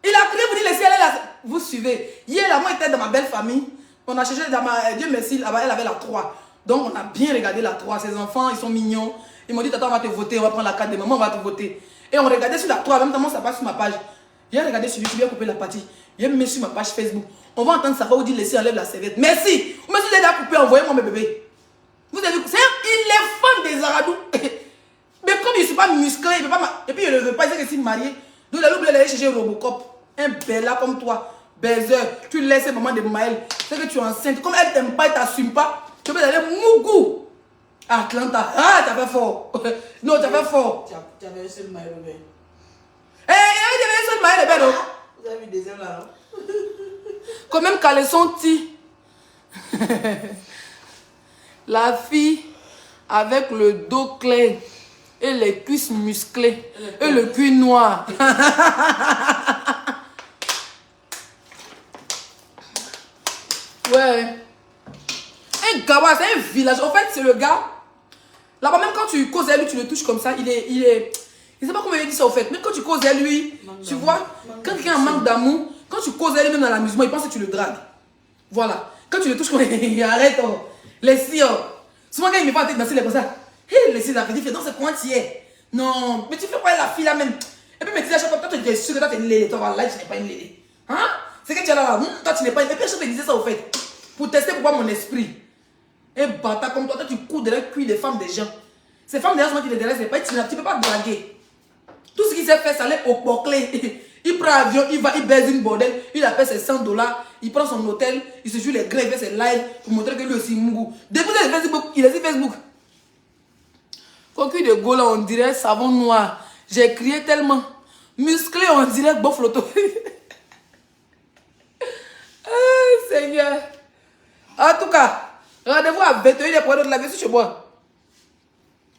Il a crié pour dire laissez aller la. Vous suivez. Hier, là, moi, j'étais dans ma belle famille. On a cherché dans ma. Dieu merci, là-bas, elle avait la 3. Donc, on a bien regardé la 3. Ses enfants, ils sont mignons. Ils m'ont dit, tata, on va te voter. On va prendre la carte de maman, on va te voter. Et on regardait sur la 3. Même temps, ça passe sur ma page. J'ai regardé sur YouTube, j'ai coupé la partie. J'ai mis sur ma page Facebook. On va entendre ça va vous dire laissez enlève la serviette. Merci! Vous me dites, déjà coupé, envoyez-moi mes bébés. Vous avez vu, c'est un éléphant des Aradou. Mais comme il ne suis pas musclé, il ne peut pas. Et puis il ne veut pas, il sait que s'il est marié. Donc il a oublié d'aller chercher Robocop. Un bella comme toi, baiser. Tu laisses maman de Maël. C'est que tu es enceinte. Comme elle ne t'aime pas, elle ne t'assume pas. Tu peux aller Mougou. Atlanta. Ah, tu as fait fort. Non, tu as fait fort. Tu avais un seul Maël Robert. Eh, il y avait un seul Maël Robert. Vous avez vu le deuxième là, non? Quand même caleçon ti. La fille avec le dos clair et les cuisses musclées et le cul noir. Ouais. Un gawa, c'est un village. En fait, c'est le gars. Là-bas, même quand tu causes à lui, tu le touches comme ça. Il ne sait pas comment il dit ça, au fait. Même quand tu causes à lui, tu vois, quand quelqu'un a un manque d'amour, quand tu causes à lui, même dans l'amusement, il pense que tu le dragues. Voilà. Quand tu le touches, arrête. Oh. Les cils. Souvent, quand il me voit en tête danser, il est comme ça. Hé, les cils, il fait, non, c'est comment tu es? Non, mais tu fais quoi la fille là même? Et puis, mais tu dis à chaque fois, toi, tu es sûr que toi, tu es une lélé. Toi, là, tu n'es pas une lélé. Hein? C'est que tu es là, toi, tu n'es pas une lélé. Et puis, je te disais ça, au fait. Pour tester pourquoi mon esprit. Un bâtard comme toi, tu cours derrière le cul des femmes des gens. Ces femmes des gens, souvent, qui les derrière, c'est pas tu ne peux pas draguer. Tout ce qu'il s'est fait, ça allait au poclé. Il prend l'avion, il va, il baise une bordel, il appelle ses $100, il prend son hôtel, il se joue les grèves, il fait ses lives pour montrer que lui aussi mougou. Depuis Facebook, il est sur Facebook. Cocu de Gaulle, on dirait savon noir. J'ai crié tellement. Musclé, on dirait bof l'auto. Ah, Seigneur. En tout cas, rendez-vous à 21h pour la vie chez moi.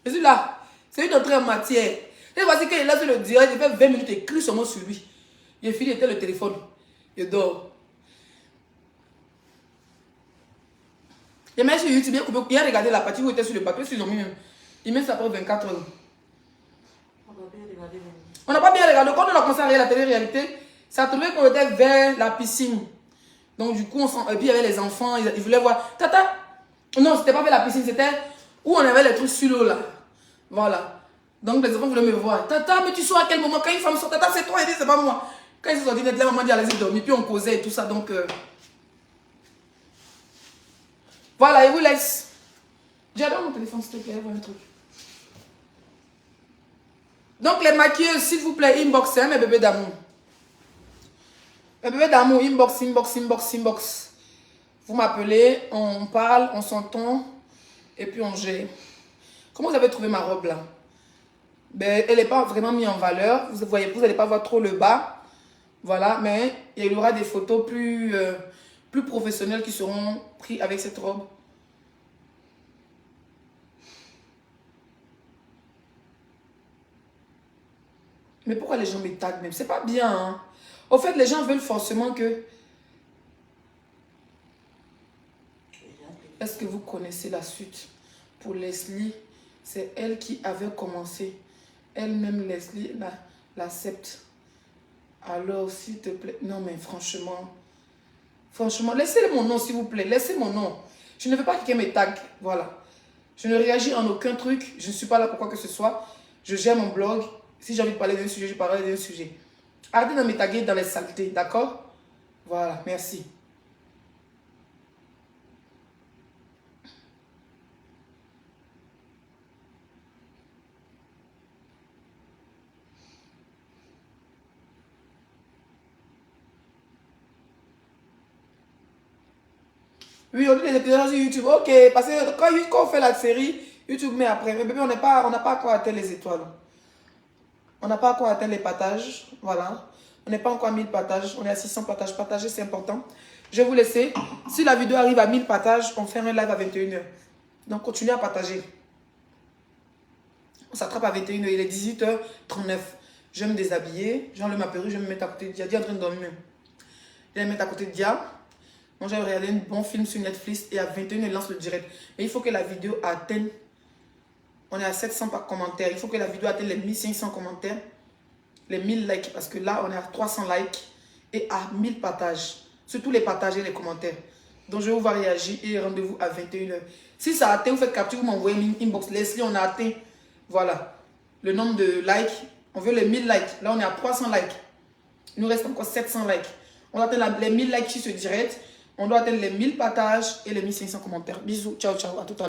Je suis là. C'est une entrée en matière. Et voici qu'il est là sur le direct, il fait 20 minutes, il crie seulement sur lui. Il fini, il était le téléphone. Il dort. Il Les mecs sur YouTube, il a regardé la partie où il était sur le bateau, ils ont mis même. Ils mettent ça après 24 heures. On n'a pas bien regardé. Quand on a commencé à regarder la télé-réalité, ça a trouvé qu'on était vers la piscine. Donc du coup, et puis il y avait les enfants, ils voulaient voir. Tata, non, c'était pas vers la piscine, c'était où on avait les trucs sur l'eau là. Voilà. Donc les enfants voulaient me voir. Tata, mais tu sors à quel moment? Quand une femme sort, tata, c'est toi, c'est pas moi. Quand ils sont sortis, la maman dit allez-y dormir, puis on causait et tout ça. Donc voilà, il vous laisse. J'adore mon téléphone, s'il te plaît, voir un truc. Donc les maquilleuses, s'il vous plaît, inbox, hein, mes bébés d'amour. Mes bébés d'amour, inbox, inbox, inbox, inbox. Vous m'appelez, on parle, on s'entend, et puis on gère. Comment vous avez trouvé ma robe là? Ben, elle n'est pas vraiment mise en valeur. Vous voyez, vous n'allez pas voir trop le bas. Voilà, mais il y aura des photos plus professionnelles qui seront prises avec cette robe. Mais pourquoi les gens me taguent même? C'est pas bien, hein? Au fait, les gens veulent forcément que... Est-ce que vous connaissez la suite? Pour Leslie, c'est elle qui avait commencé. Elle-même, Leslie, l'accepte. Alors, s'il te plaît... Non, mais franchement... Franchement, laissez mon nom, s'il vous plaît. Laissez mon nom. Je ne veux pas que quelqu'un me tague. Voilà. Je ne réagis en aucun truc. Je ne suis pas là pour quoi que ce soit. Je gère mon blog. Si j'ai envie de parler d'un sujet, je parlerai d'un sujet. Arrêtez de me taguer dans les saletés, d'accord? Voilà, merci. Oui, on dit les épisodes sur YouTube. Ok, parce que quand on fait la série, YouTube met après. Mais bébé, on n'a pas encore atteint les étoiles. On n'a pas encore atteint les partages. Voilà. On n'est pas encore à 1000 partages. On est à 600 partages. Partager, c'est important. Je vais vous laisser. Si la vidéo arrive à 1000 partages, on fait un live à 21h. Donc, continuez à partager. On s'attrape à 21h. Il est 18h39. Je vais me déshabiller. J'enlève ma perruque. Je vais me mettre à côté de Dia. Dia est en train de dormir. Je vais me mettre à côté de Dia. Moi, j'ai regardé un bon film sur Netflix et à 21h, il lance le direct. Mais il faut que la vidéo atteigne. On est à 700 par commentaire. Il faut que la vidéo atteigne les 1500 commentaires. Les 1000 likes. Parce que là, on est à 300 likes et à 1000 partages. Surtout les partages et les commentaires. Donc, je vais vous voir réagir et rendez-vous à 21h. Si ça atteint, vous faites capture, vous m'envoyez une inbox. Leslie, on a atteint. Voilà. Le nombre de likes. On veut les 1000 likes. Là, on est à 300 likes. Il nous reste encore 700 likes. On atteint les 1000 likes sur ce direct. On doit atteindre les 1000 partages et les 1500 commentaires. Bisous, ciao, ciao, à tout à l'heure.